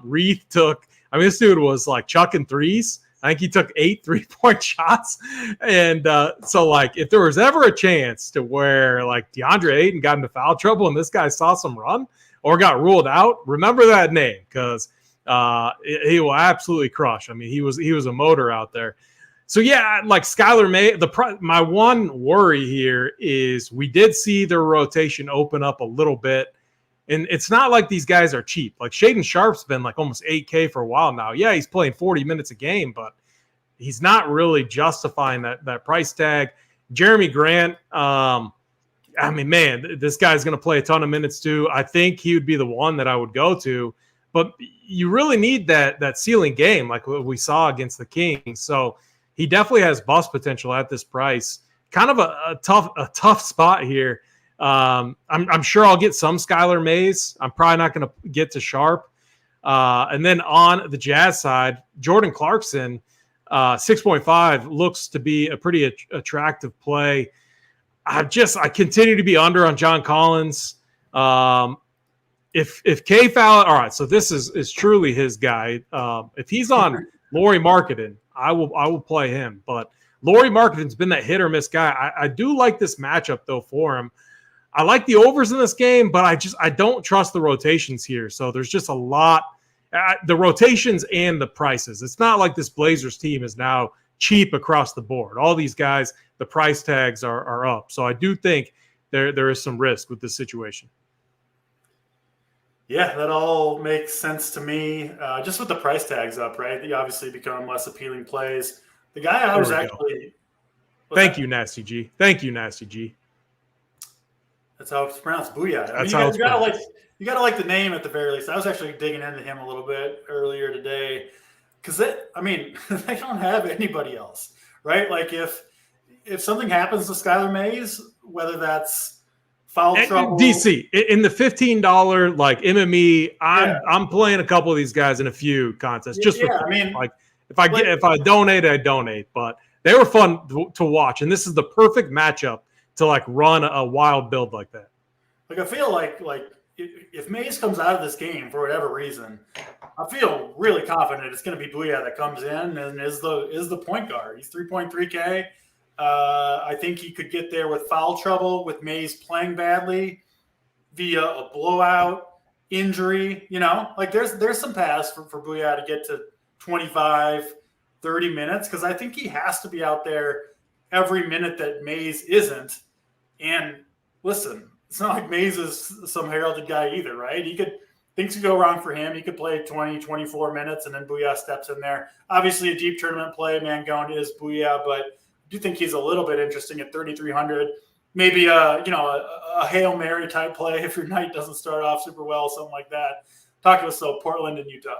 Reed took, this dude was chucking threes. I think he took 8 3-point shots. And so if there was ever a chance to where DeAndre Ayton got into foul trouble and this guy saw some run or got ruled out, remember that name because he will absolutely crush. I mean, he was a motor out there. So, yeah, Skylar May, my one worry here is we did see their rotation open up a little bit. And it's not like these guys are cheap. Shaedon Sharp's been almost 8K for a while now. Yeah, he's playing 40 minutes a game, but he's not really justifying that price tag. Jeremy Grant, this guy's going to play a ton of minutes too. I think he would be the one that I would go to. But you really need that ceiling game like what we saw against the Kings. So he definitely has bust potential at this price. Kind of a tough spot here. I'm sure I'll get some Skylar Mays. I'm probably not going to get to Sharp. And then on the Jazz side, Jordan Clarkson, 6.5 looks to be a pretty attractive play. I continue to be under on John Collins. If K Fallon, all right, so this is truly his guy. If he's on Lauri Markkanen, I will play him. But Lauri Markkanen's been that hit or miss guy. I do like this matchup though for him. I like the overs in this game, but I don't trust the rotations here. So there's just a lot, the rotations and the prices. It's not like this Blazers team is now cheap across the board. All these guys, the price tags are up. So I do think there is some risk with this situation. Yeah, that all makes sense to me. Just with the price tags up, right? They obviously become less appealing plays. The guy I was actually. Thank you, Nasty G. Thank you, Nasty G. That's how it's pronounced. Booyah. That's how it's pronounced. You gotta like the name at the very least. I was actually digging into him a little bit earlier today because they don't have anybody else, right? If something happens to Skylar Mays, whether that's foul trouble, DC in the $15 MME, I'm playing a couple of these guys in a few contests just for fun. If I donate, I donate. But they were fun to watch, and this is the perfect matchup to run a wild build like that. I feel like if Mays comes out of this game for whatever reason, I feel really confident it's going to be Booyah that comes in and is the point guard. He's 3.3K. I think he could get there with foul trouble, with Mays playing badly, via a blowout, injury. There's some paths for Booyah to get to 25, 30 minutes because I think he has to be out there every minute that Mays isn't. And listen, it's not like Mays is some heralded guy either, right? Things could go wrong for him. He could play 20, 24 minutes, and then Booyah steps in there. Obviously, a deep tournament play, Mangone is Booyah, but I do think he's a little bit interesting at 3,300. Maybe a Hail Mary type play if your night doesn't start off super well, something like that. Talk to us though, Portland and Utah.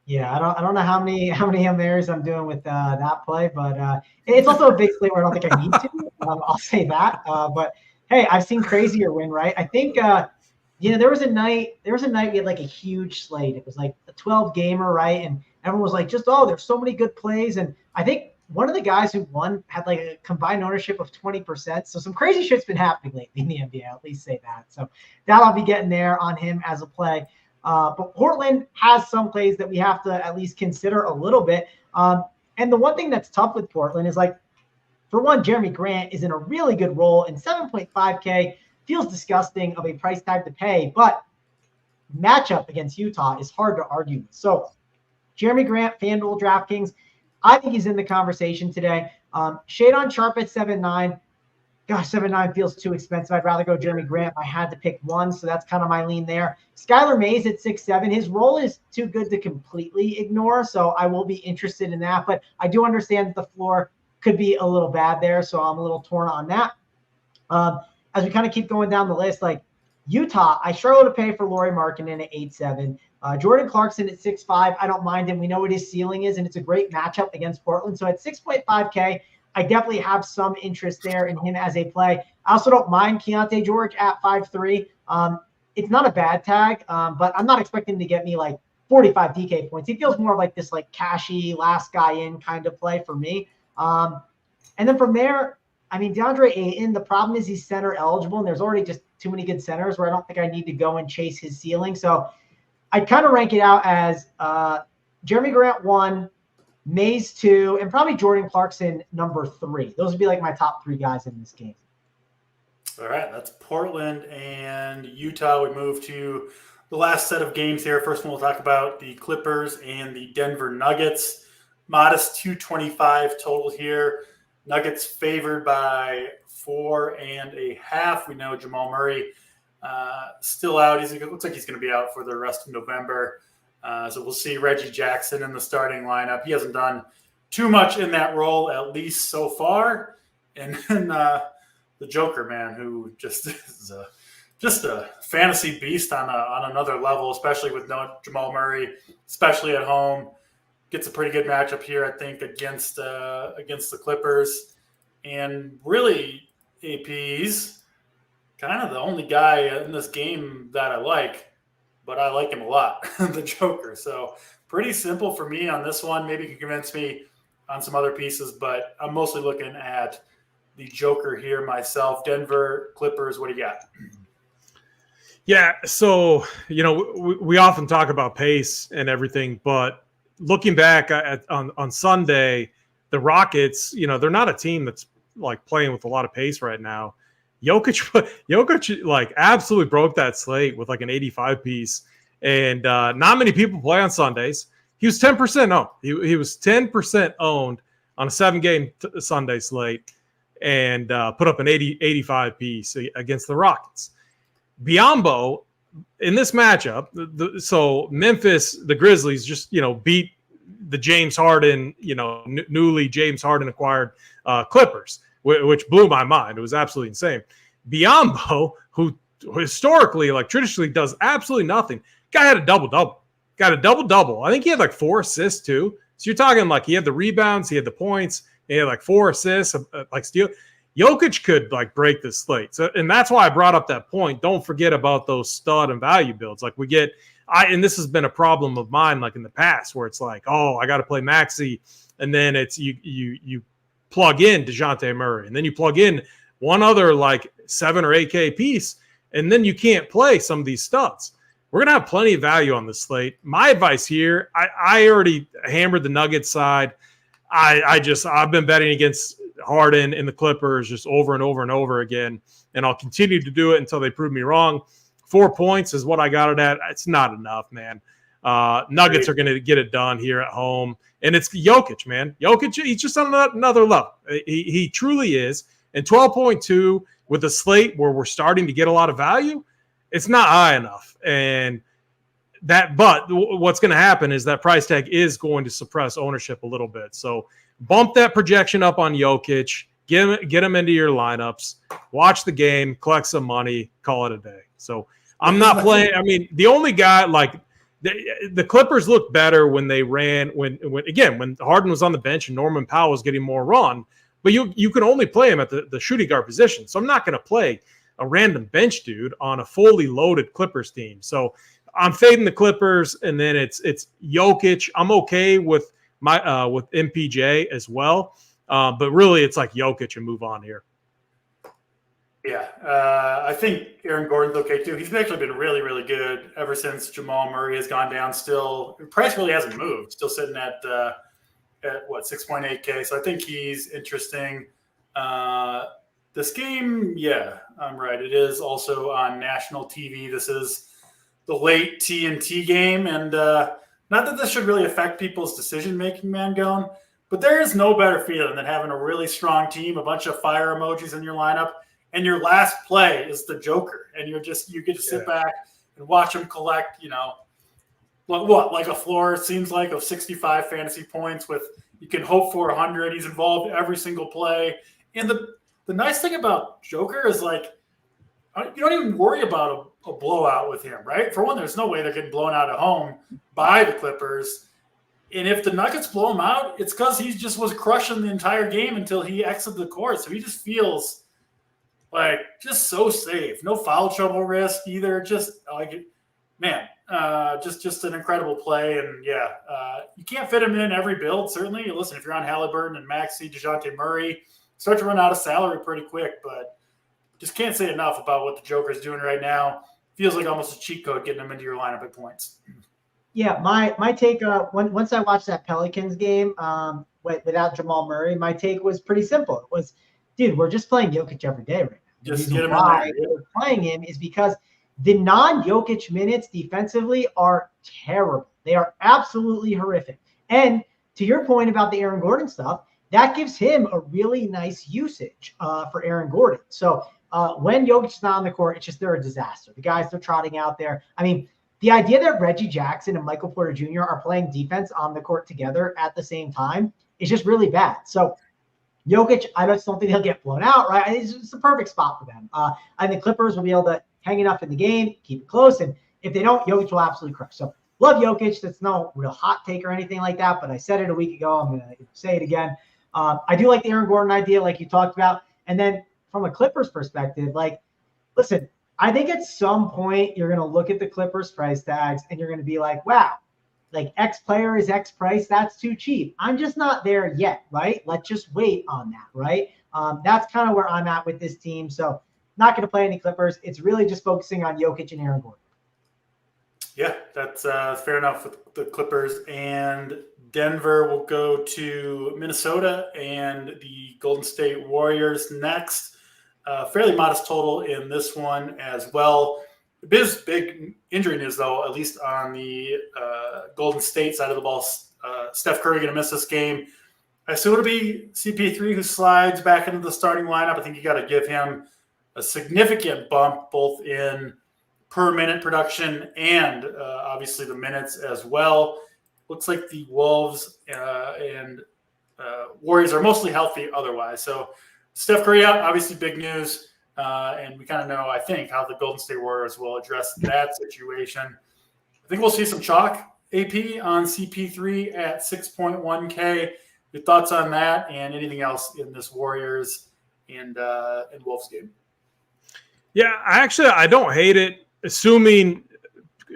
Yeah, I don't know how many Hail Marys I'm doing with that play, but it's also a big play where I don't think I need to. I'll say that. But hey, I've seen crazier win, right? I think there was a night we had a huge slate. It was a 12 gamer, right? And everyone was there's so many good plays. And I think one of the guys who won had a combined ownership of 20%. So some crazy shit's been happening lately in the NBA. I'll at least say that. So that I'll be getting there on him as a play. But Portland has some plays that we have to at least consider a little bit. And the one thing that's tough with Portland is for one, Jeremy Grant is in a really good role, and 7.5K feels disgusting of a price tag to pay. But matchup against Utah is hard to argue. So Jeremy Grant, FanDuel, DraftKings, I think he's in the conversation today. Shade on Sharp at 7.9. Gosh, 7.9 feels too expensive. I'd rather go Jeremy Grant if I had to pick one, so that's kind of my lean there. Skylar Mays at 6.7. His role is too good to completely ignore, so I will be interested in that. But I do understand that the floor could be a little bad there, so I'm a little torn on that. As we kind of keep going down the list, like Utah, I struggle to pay for Lauri Markkanen at 8.7. Jordan Clarkson at 6.5. I don't mind him. We know what his ceiling is, and it's a great matchup against Portland. So at 6.5K, I definitely have some interest there in him as a play. I also don't mind Keontae George at 5.3. It's not a bad tag, but I'm not expecting him to get me like 45 DK points. He feels more like this like cashy last guy in kind of play for me. And then from there, I mean, DeAndre Ayton, the problem is he's center eligible, and there's already just too many good centers where I don't think I need to go and chase his ceiling. So I'd kind of rank it out as Jeremy Grant 1, Mays 2, and probably Jordan Clarkson number 3. Those would be like my top 3 guys in this game. All right, that's Portland and Utah. We move to the last set of games here. First one, we'll talk about the Clippers and the Denver Nuggets. Modest 225 total here. Nuggets favored by 4.5. We know Jamal Murray still out. Looks like he's going to be out for the rest of November. So we'll see Reggie Jackson in the starting lineup. He hasn't done too much in that role, at least so far. And then the Joker, man, who just is a fantasy beast on another level, especially with no Jamal Murray, especially at home. Gets a pretty good matchup here, I think, against the Clippers. And really, AP's kind of the only guy in this game that I like, but I like him a lot, the Joker. So pretty simple for me on this one. Maybe you can convince me on some other pieces, but I'm mostly looking at the Joker here myself. Denver Clippers, what do you got? Yeah, so, we often talk about pace and everything, but looking back on Sunday, the Rockets, they're not a team that's like playing with a lot of pace right now. Jokic like absolutely broke that slate with like an 85 piece, and not many people play on Sundays. He was 10% owned. He was 10% owned on a 7-game Sunday slate, and put up an 85 piece against the Rockets. Biombo in this matchup, so Memphis, the Grizzlies just beat the James Harden, newly James Harden acquired Clippers, which blew my mind. It was absolutely insane. Biombo, who historically, like traditionally, does absolutely nothing. Guy had a double-double. Got a double-double. I think he had like 4 assists too. So you're talking like he had the rebounds, he had the points, he had like 4 assists, like steal. Jokic could like break this slate. So, and that's why I brought up that point. Don't forget about those stud and value builds. Like and this has been a problem of mine, like in the past, where it's like, oh, I got to play Maxey, and then it's you plug in DeJounte Murray, and then you plug in one other like 7 or 8K piece, and then you can't play some of these studs. We're gonna have plenty of value on this slate. My advice here, I already hammered the Nuggets side. I've been betting against Harden and the Clippers just over and over and over again, and I'll continue to do it until they prove me wrong. 4 points is what I got it at. It's not enough, man. Nuggets are going to get it done here at home, and it's Jokic, man. Jokic, he's just on another level. He truly is. And 12.2 with a slate where we're starting to get a lot of value, it's not high enough. And but what's going to happen is that price tag is going to suppress ownership a little bit. So bump that projection up on Jokic, get him into your lineups, watch the game, collect some money, call it a day. So I'm not playing. I mean, the only guy like the Clippers looked better when they ran when Harden was on the bench and Norman Powell was getting more run, but you can only play him at the shooting guard position. So I'm not going to play a random bench dude on a fully loaded Clippers team. So I'm fading the Clippers, and then it's Jokic. I'm okay with with MPJ as well, but really it's like Jokic and move on here. Yeah, I think Aaron Gordon's okay too. He's actually been really, really good ever since Jamal Murray has gone down. Still, price really hasn't moved. Still sitting at 6.8K. So I think he's interesting. This game, yeah, I'm right. It is also on national TV. This is the late TNT game. And not that this should really affect people's decision-making, Mangone, but there is no better feeling than having a really strong team, a bunch of fire emojis in your lineup, and your last play is the Joker. And you get to sit back and watch him collect, like a floor, it seems like, of 65 fantasy points with you can hope for 100. He's involved every single play. And the nice thing about Joker is, like, you don't even worry about a blowout with him, right? For one, there's no way they're getting blown out at home by the Clippers. And if the Nuggets blow him out, it's because he just was crushing the entire game until he exited the court. So he just feels like just so safe. No foul trouble risk either. Just like, man, just an incredible play. And you can't fit him in every build, certainly. Listen, if you're on Halliburton and Maxey, DeJounte Murray, start to run out of salary pretty quick, but just can't say enough about what the Joker's doing right now. Feels like almost a cheat code getting him into your lineup at points. Yeah, my take once I watched that Pelicans game without Jamal Murray, my take was pretty simple. It was, dude, we're just playing Jokic every day right now. Just the get reason him why in there. we're playing him is because the non-Jokic minutes defensively are terrible. They are absolutely horrific. And to your point about the Aaron Gordon stuff, that gives him a really nice usage for Aaron Gordon. So when Jokic's not on the court, it's just they're a disaster. The guys they're trotting out there. I mean, the idea that Reggie Jackson and Michael Porter Jr. are playing defense on the court together at the same time is just really bad. So Jokic, I just don't think he'll get blown out, right? It's the perfect spot for them. I think Clippers will be able to hang enough in the game, keep it close, and if they don't, Jokic will absolutely crush. So love Jokic. That's no real hot take or anything like that, but I said it a week ago. I'm going to say it again. I do like the Aaron Gordon idea, like you talked about. And then from a Clippers perspective, like, listen, I think at some point you're going to look at the Clippers price tags and you're going to be like, wow, like X player is X price. That's too cheap. I'm just not there yet, right? Let's just wait on that, right? That's kind of where I'm at with this team. So not going to play any Clippers. It's really just focusing on Jokic and Aaron Gordon. Yeah, that's fair enough with the Clippers. And Denver will go to Minnesota and the Golden State Warriors next. Fairly modest total in this one as well. The big injury news, though, at least on the Golden State side of the ball. Steph Curry going to miss this game. I assume it'll be CP3 who slides back into the starting lineup. I think you got to give him a significant bump both in per minute production and obviously the minutes as well. Looks like the Wolves and Warriors are mostly healthy otherwise. So Steph Curry out, obviously big news. And we kind of know, I think, how the Golden State Warriors will address that situation. I think we'll see some chalk AP on CP3 at 6.1K. Your thoughts on that and anything else in this Warriors and Wolves game? Yeah, I don't hate it. Assuming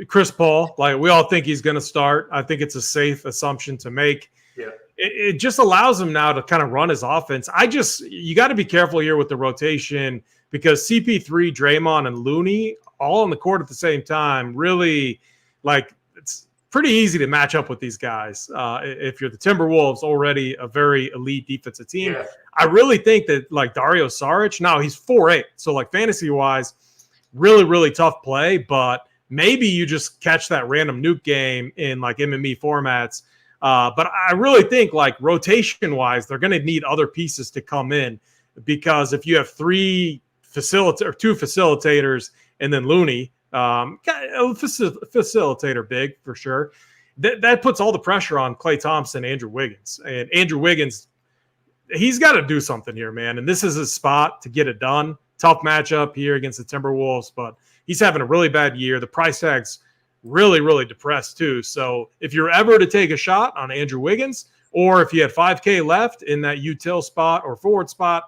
Chris Paul, like we all think he's going to start, I think it's a safe assumption to make. Yeah. It just allows him now to kind of run his offense. You got to be careful here with the rotation because CP3, Draymond, and Looney all on the court at the same time, really, like, it's pretty easy to match up with these guys. If you're the Timberwolves, already a very elite defensive team. Yeah. I really think that, like, Dario Saric, now he's 4'8", so, like, fantasy-wise, really, really tough play, but maybe you just catch that random nuke game in, like, MME formats. But I really think, like, rotation-wise, they're going to need other pieces to come in because if you have two facilitators and then Looney, facilitator big for sure, that puts all the pressure on Klay Thompson, Andrew Wiggins. And Andrew Wiggins, he's got to do something here, man. And this is his spot to get it done. Tough matchup here against the Timberwolves, but he's having a really bad year. The price tag's really, really depressed too. So if you're ever to take a shot on Andrew Wiggins, or if you had 5K left in that util spot or forward spot,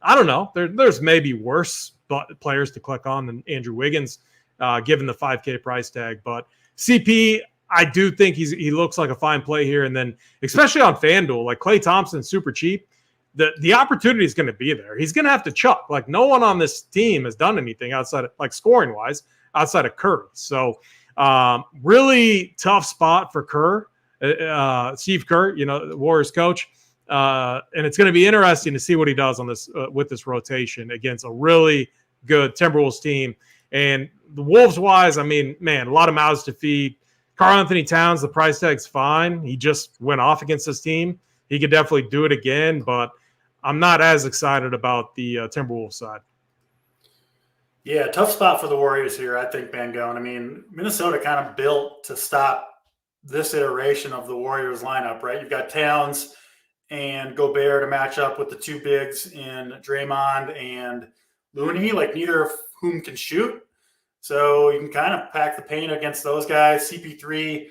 I don't know. There's maybe worse players to click on than Andrew Wiggins, given the 5K price tag. But CP, I do think he looks like a fine play here. And then especially on FanDuel, like Klay Thompson, super cheap. The opportunity is going to be there. He's going to have to chuck. Like no one on this team has done anything outside of, like, scoring wise, outside of Curry. So really tough spot for Kerr, Steve Kerr, the Warriors coach. And it's going to be interesting to see what he does on this with this rotation against a really good Timberwolves team. And the Wolves wise, I mean, man, a lot of mouths to feed. Karl Anthony Towns, the price tag's fine. He just went off against this team. He could definitely do it again, but I'm not as excited about the Timberwolves side. Yeah, tough spot for the Warriors here, I think, Mangone. I mean, Minnesota kind of built to stop this iteration of the Warriors lineup, right? You've got Towns and Gobert to match up with the two bigs in Draymond and Looney, like neither of whom can shoot. So you can kind of pack the paint against those guys. CP3,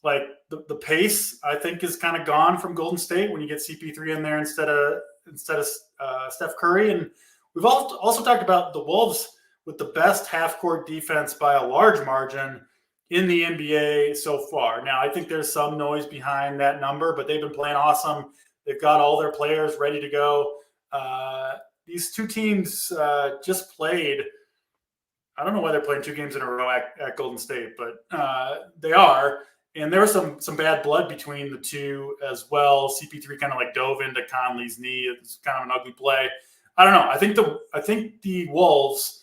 like the pace, I think, is kind of gone from Golden State when you get CP3 in there instead of Steph Curry. And we've also talked about the Wolves with the best half-court defense by a large margin in the NBA so far. Now, I think there's some noise behind that number, but they've been playing awesome. They've got all their players ready to go. These two teams just played. I don't know why they're playing 2 games in a row at Golden State, but they are. And there was some bad blood between the two as well. CP3 kind of like dove into Conley's knee. It's kind of an ugly play. I don't know. I think the Wolves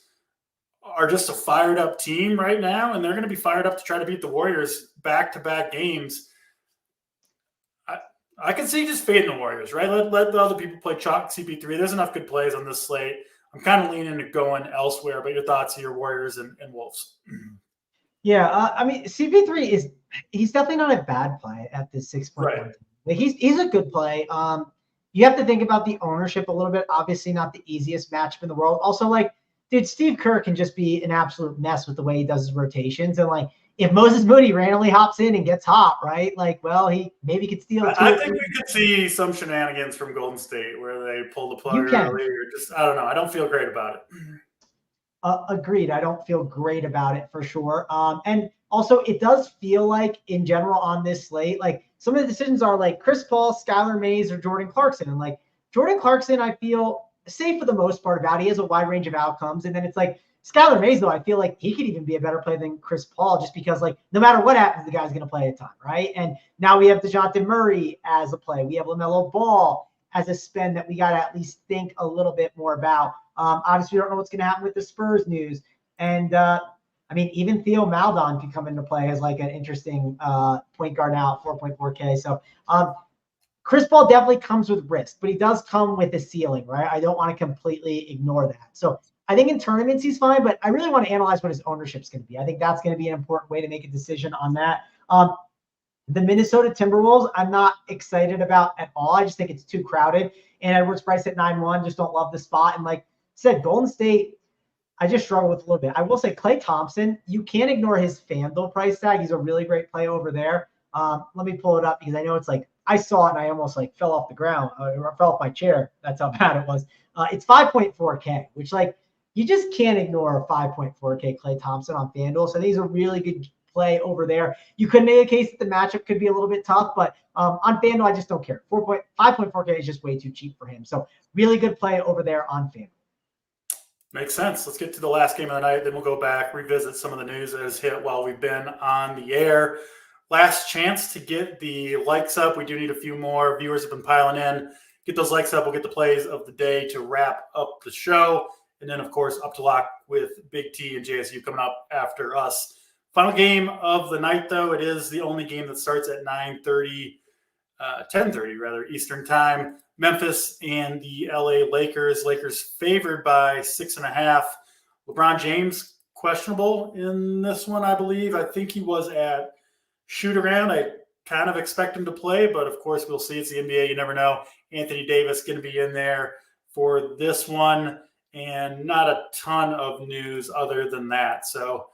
are just a fired up team right now, and they're going to be fired up to try to beat the Warriors back-to-back games. I can see just fading the Warriors, right? Let the other people play chalk CP3. There's enough good plays on this slate. I'm kind of leaning to going elsewhere, but your thoughts here, Warriors and Wolves. Yeah, I mean, CP3 he's definitely not a bad play at this 6.1. Right. Like he's a good play. You have to think about the ownership a little bit. Obviously, not the easiest matchup in the world. Also, like, dude, Steve Kerr can just be an absolute mess with the way he does his rotations. And, like, if Moses Moody randomly hops in and gets hot, right? Like, well, he maybe could steal. I think we could see some shenanigans from Golden State where they pull the plug early. Or just, I don't know. I don't feel great about it. Agreed. I don't feel great about it for sure. And also, it does feel like, in general, on this slate, like, some of the decisions are like Chris Paul, Skylar Mays, or Jordan Clarkson. And, like, Jordan Clarkson, I feel safe for the most part about. He has a wide range of outcomes. And then it's like Skylar Mays, though, I feel like he could even be a better play than Chris Paul just because, like, no matter what happens, the guy's going to play a ton, right? And now we have DeJounte Murray as a play. We have LaMelo Ball as a spend that we got to at least think a little bit more about. Obviously, we don't know what's going to happen with the Spurs news. And, I mean, even Theo Maledon could come into play as, like, an interesting point guard now at 4.4K. So, Chris Paul definitely comes with risk, but he does come with a ceiling, right? I don't want to completely ignore that. So I think in tournaments he's fine, but I really want to analyze what his ownership is going to be. I think that's going to be an important way to make a decision on that. The Minnesota Timberwolves, I'm not excited about at all. I just think it's too crowded. And Edwards price at 9-1, just don't love the spot. And like I said, Golden State, I just struggle with a little bit. I will say Klay Thompson, you can't ignore his FanDuel price tag. He's a really great play over there. Let me pull it up because I know it's like, I saw it and I almost like fell off the ground or fell off my chair. That's how bad it was. It's 5.4K, which like you just can't ignore a 5.4K Klay Thompson on FanDuel. So I think he's a really good play over there. You could make a case that the matchup could be a little bit tough, but on FanDuel, I just don't care. 5.4K is just way too cheap for him. So really good play over there on FanDuel. Makes sense. Let's get to the last game of the night. Then we'll go back, revisit some of the news that has hit while we've been on the air. Last chance to get the likes up. We do need a few more. Viewers have been piling in. Get those likes up. We'll get the plays of the day to wrap up the show. And then, of course, Up to Lock with Big T and JSU coming up after us. Final game of the night, though. It is the only game that starts at 10:30 rather, Eastern time. Memphis and the LA Lakers. Lakers favored by 6.5. LeBron James questionable in this one, I believe. I think he was at shoot around. I kind of expect him to play, but of course we'll see. It's the NBA. You never know. Anthony Davis going to be in there for this one, and not a ton of news other than that. So,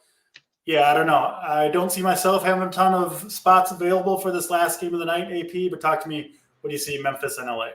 yeah, I don't know. I don't see myself having a ton of spots available for this last game of the night, AP, but talk to me. What do you see Memphis and LA?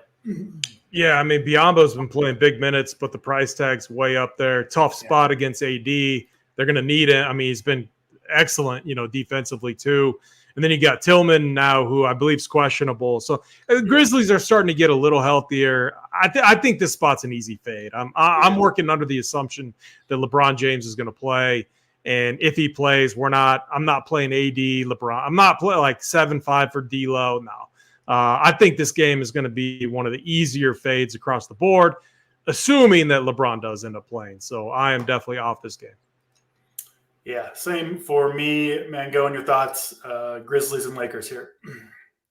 Yeah, I mean, Biyombo's been playing big minutes, but the price tag's way up there. Tough spot against AD. They're going to need it. I mean, he's been excellent, defensively too. And then you got Tillman now, who I believe is questionable. So the Grizzlies are starting to get a little healthier. I think this spot's an easy fade. I'm working under the assumption that LeBron James is going to play. And if he plays, I'm not playing AD, LeBron. I'm not playing like 7-5 for D'Lo. No. I think this game is going to be one of the easier fades across the board, assuming that LeBron does end up playing. So I am definitely off this game. Yeah, same for me. Mangone, your thoughts? Grizzlies and Lakers here.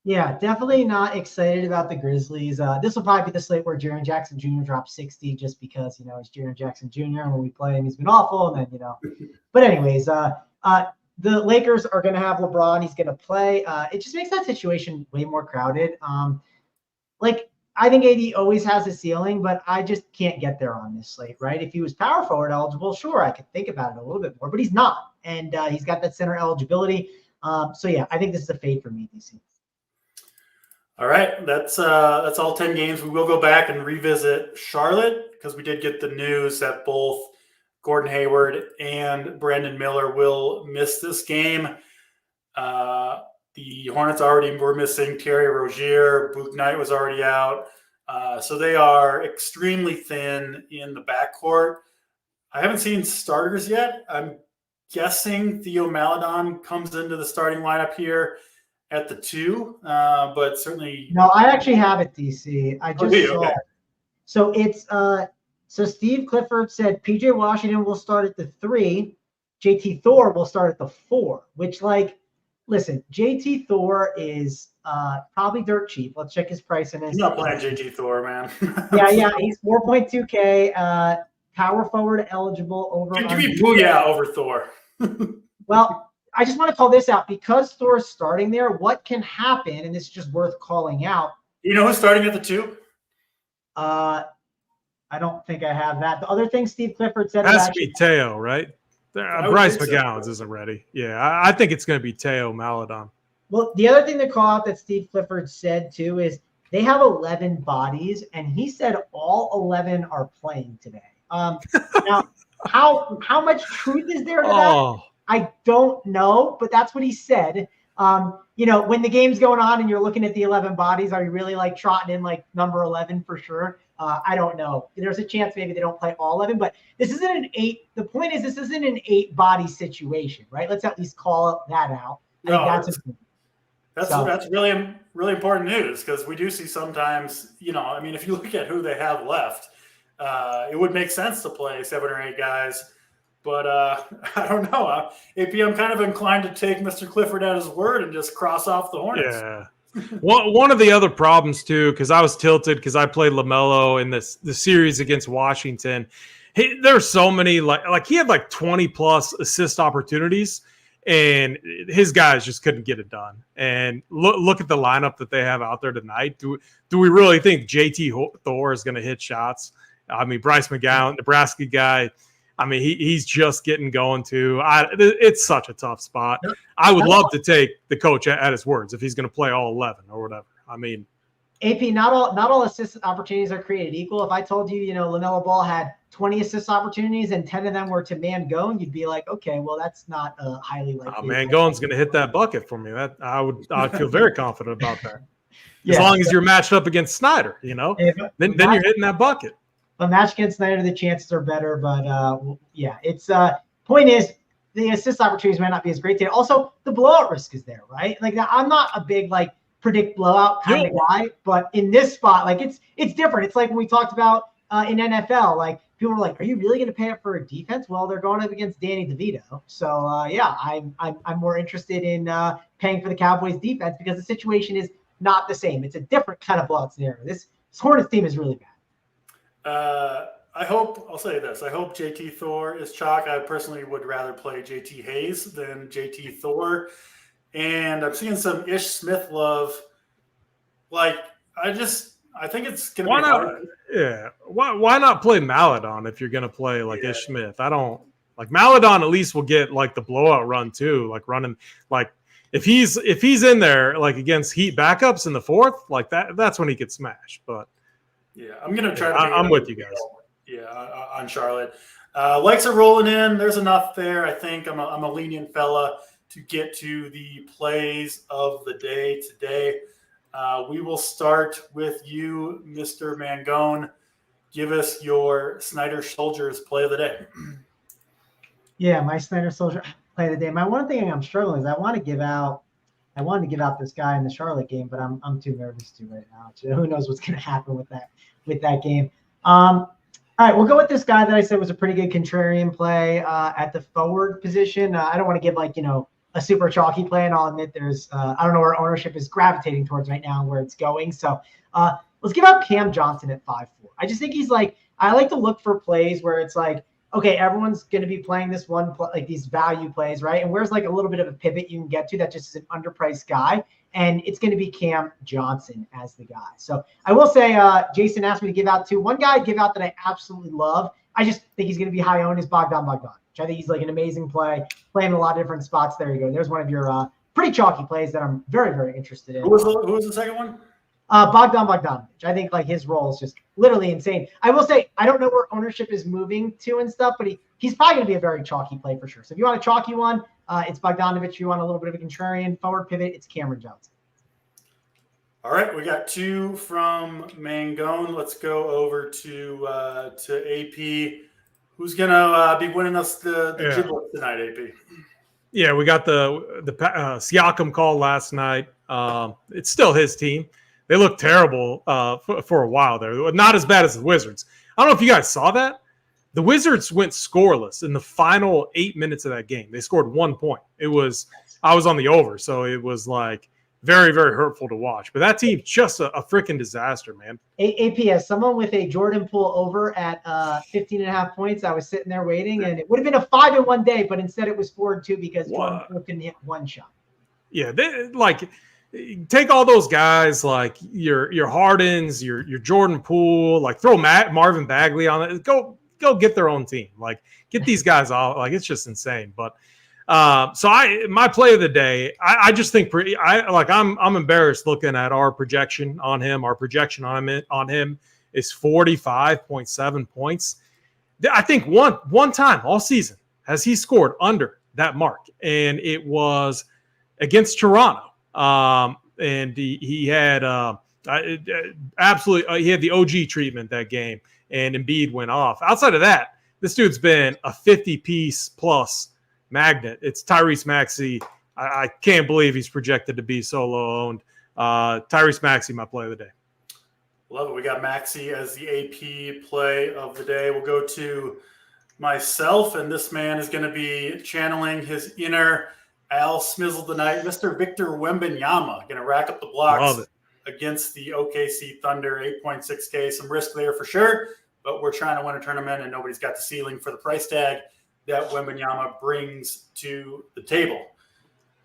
Yeah, definitely not excited about the Grizzlies. This will probably be the slate where Jaren Jackson Jr. drops 60 just because, it's Jaren Jackson Jr. And when we play him, he's been awful. And then, but anyways, the Lakers are going to have LeBron. He's going to play. It just makes that situation way more crowded. I think AD always has a ceiling, but I just can't get there on this slate, right? If he was power forward eligible, sure, I could think about it a little bit more, but he's not. And he's got that center eligibility. So, yeah, I think this is a fade for me, DC. All right, that's all 10 games. We will go back and revisit Charlotte because we did get the news that both Gordon Hayward and Brandon Miller will miss this game. The Hornets already were missing Terry Rozier. Book Knight was already out. So they are extremely thin in the backcourt. I haven't seen starters yet. I'm guessing Theo Maledon comes into the starting lineup here at the 2, but certainly. No, I actually have it, DC. I just saw okay. it. So it's so Steve Clifford said PJ Washington will start at the 3, JT Thor will start at the 4, which listen, JT Thor is probably dirt cheap. Let's check his price in his. He's not playing JT Thor, man. yeah, he's 4.2K, power forward eligible over. Give me Booyah over Thor. Well, I just want to call this out because Thor's starting there. What can happen, and this is just worth calling out. You know who's starting at the 2? I don't think I have that. The other thing Steve Clifford said has to be Teo, right? Bryce McGowan's so. Isn't ready. Yeah, I think it's going to be Teo Maledon. Well, the other thing to call out that Steve Clifford said too is they have 11 bodies, and he said all 11 are playing today. Now, how much truth is there to that? I don't know, but that's what he said. When the game's going on and you're looking at the 11 bodies, are you really trotting in number 11 for sure? I don't know. There's a chance maybe they don't play all 11, but this isn't an 8. The point is this isn't an 8-body situation, right? Let's at least call that out. That's really, really important news because we do see sometimes, if you look at who they have left, it would make sense to play 7 or 8 guys. But I don't know. AP, I'm kind of inclined to take Mr. Clifford at his word and just cross off the Hornets. Yeah. One of the other problems, too, because I was tilted because I played LaMelo in the series against Washington. There's so many, he had 20-plus assist opportunities, and his guys just couldn't get it done. And look at the lineup that they have out there tonight. Do we really think JT Thor is going to hit shots? I mean, Bryce McGowan, Nebraska guy, he's just getting going too. It's such a tough spot. I would love to take the coach at his words if he's going to play all 11 or whatever. AP, not all assist opportunities are created equal. If I told you, LaMelo Ball had 20 assist opportunities and 10 of them were to Mangone, you'd be like, okay, well, that's not a highly likely. Mangone's going to hit that bucket for me. I'd feel very confident about that. As long as you're matched up against Snyder, then you're hitting that bucket. A match against Snyder, the chances are better, but it's point is the assist opportunities might not be as great today. Also, the blowout risk is there, right? I'm not a big predict blowout kind of guy, but in this spot, it's different. It's like when we talked about in NFL, people were like, "Are you really going to pay up for a defense?" Well, they're going up against Danny DeVito, so I'm more interested in paying for the Cowboys defense because the situation is not the same. It's a different kind of blowout scenario. This Hornets team is really bad. I'll say this. I hope JT Thor is chalk. I personally would rather play JT Hayes than JT Thor. And I'm seeing some Ish Smith love. I think it's going to be hard. Yeah. Why not play Maledon if you're going to play Ish Smith? I don't Maledon at least will get the blowout run too. Running if he's in there against Heat backups in the 4th, that's when he gets smashed. But yeah, I'm going to try to. I'm with you guys. Yeah, on Charlotte. Likes are rolling in. There's enough there. I think I'm a lenient fella to get to the plays of the day today. We will start with you, Mr. Mangone. Give us your Snyder Soldiers play of the day. Yeah, my Snyder Soldier play of the day. My one thing I'm struggling is I wanted to give out this guy in the Charlotte game, but I'm too nervous to right now. So who knows what's going to happen with that game. All right, we'll go with this guy that I said was a pretty good contrarian play at the forward position. I don't want to give a super chalky play, and I'll admit there's I don't know where ownership is gravitating towards right now and where it's going. So let's give out Cam Johnson at 5-4. I just think he's I like to look for plays where it's okay, everyone's going to be playing this one, these value plays, right? And where's a little bit of a pivot you can get to that just is an underpriced guy. And it's going to be Cam Johnson as the guy. So I will say, Jason asked me to give out one guy I give out that I absolutely love. I just think he's going to be high owned is Bogdan Bogdanovic. I think he's an amazing play, playing in a lot of different spots. There you go. There's one of your pretty chalky plays that I'm very, very interested in. Who was the second one? Bogdan Bogdanovic. I think his role is just literally insane. I will say I don't know where ownership is moving to and stuff, but he's probably going to be a very chalky play for sure. So if you want a chalky one, it's Bogdanovic. If you want a little bit of a contrarian forward pivot, it's Cameron Johnson. All right, we got 2 from Mangone. Let's go over to AP. Who's gonna be winning us the giblets tonight, AP? Yeah, we got the Siakam call last night. It's still his team. They looked terrible for a while there. Not as bad as the Wizards. I don't know if you guys saw that. The Wizards went scoreless in the final 8 minutes of that game. They scored 1 point. I was on the over, so it was very, very hurtful to watch. But that team's just a freaking disaster, man. AP, as someone with a Jordan Poole over at 15.5 points, I was sitting there waiting, and it would have been a 5-1 day, but instead it was 4-2 because Jordan Poole couldn't hit one shot. Yeah, take all those guys your Hardens, your Jordan Poole, throw Marvin Bagley on it. Go get their own team. Get these guys off. It's just insane. But my play of the day, I just think I'm embarrassed looking at our projection on him. Our projection on him is 45.7 points. I think one time all season has he scored under that mark, and it was against Toronto. And he had absolutely he had the OG treatment that game, and Embiid went off. Outside of that, this dude's been a 50-piece plus magnet. It's Tyrese Maxey. I can't believe he's projected to be so low owned. Tyrese Maxey, my play of the day. Love it. We got Maxey as the AP play of the day. We'll go to myself, and this man is going to be channeling his inner Al Smizzle tonight. Mr. Victor Wembanyama going to rack up the blocks against the OKC Thunder, 8.6K. Some risk there for sure, but we're trying to win a tournament, and nobody's got the ceiling for the price tag that Wembanyama brings to the table.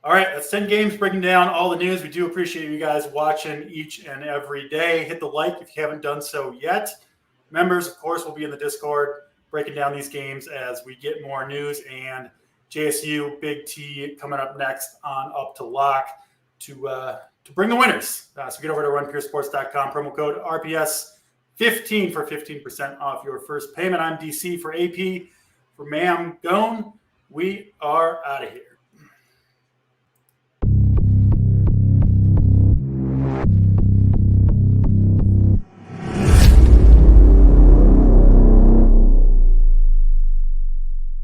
All right, that's 10 games breaking down all the news. We do appreciate you guys watching each and every day. Hit the like if you haven't done so yet. Members, of course, will be in the Discord breaking down these games as we get more news, and JSU Big T coming up next on Up to Lock to bring the winners. So get over to runpuresports.com, promo code RPS15 for 15% off your first payment. I'm DC for AP. For Mangone, we are out of here.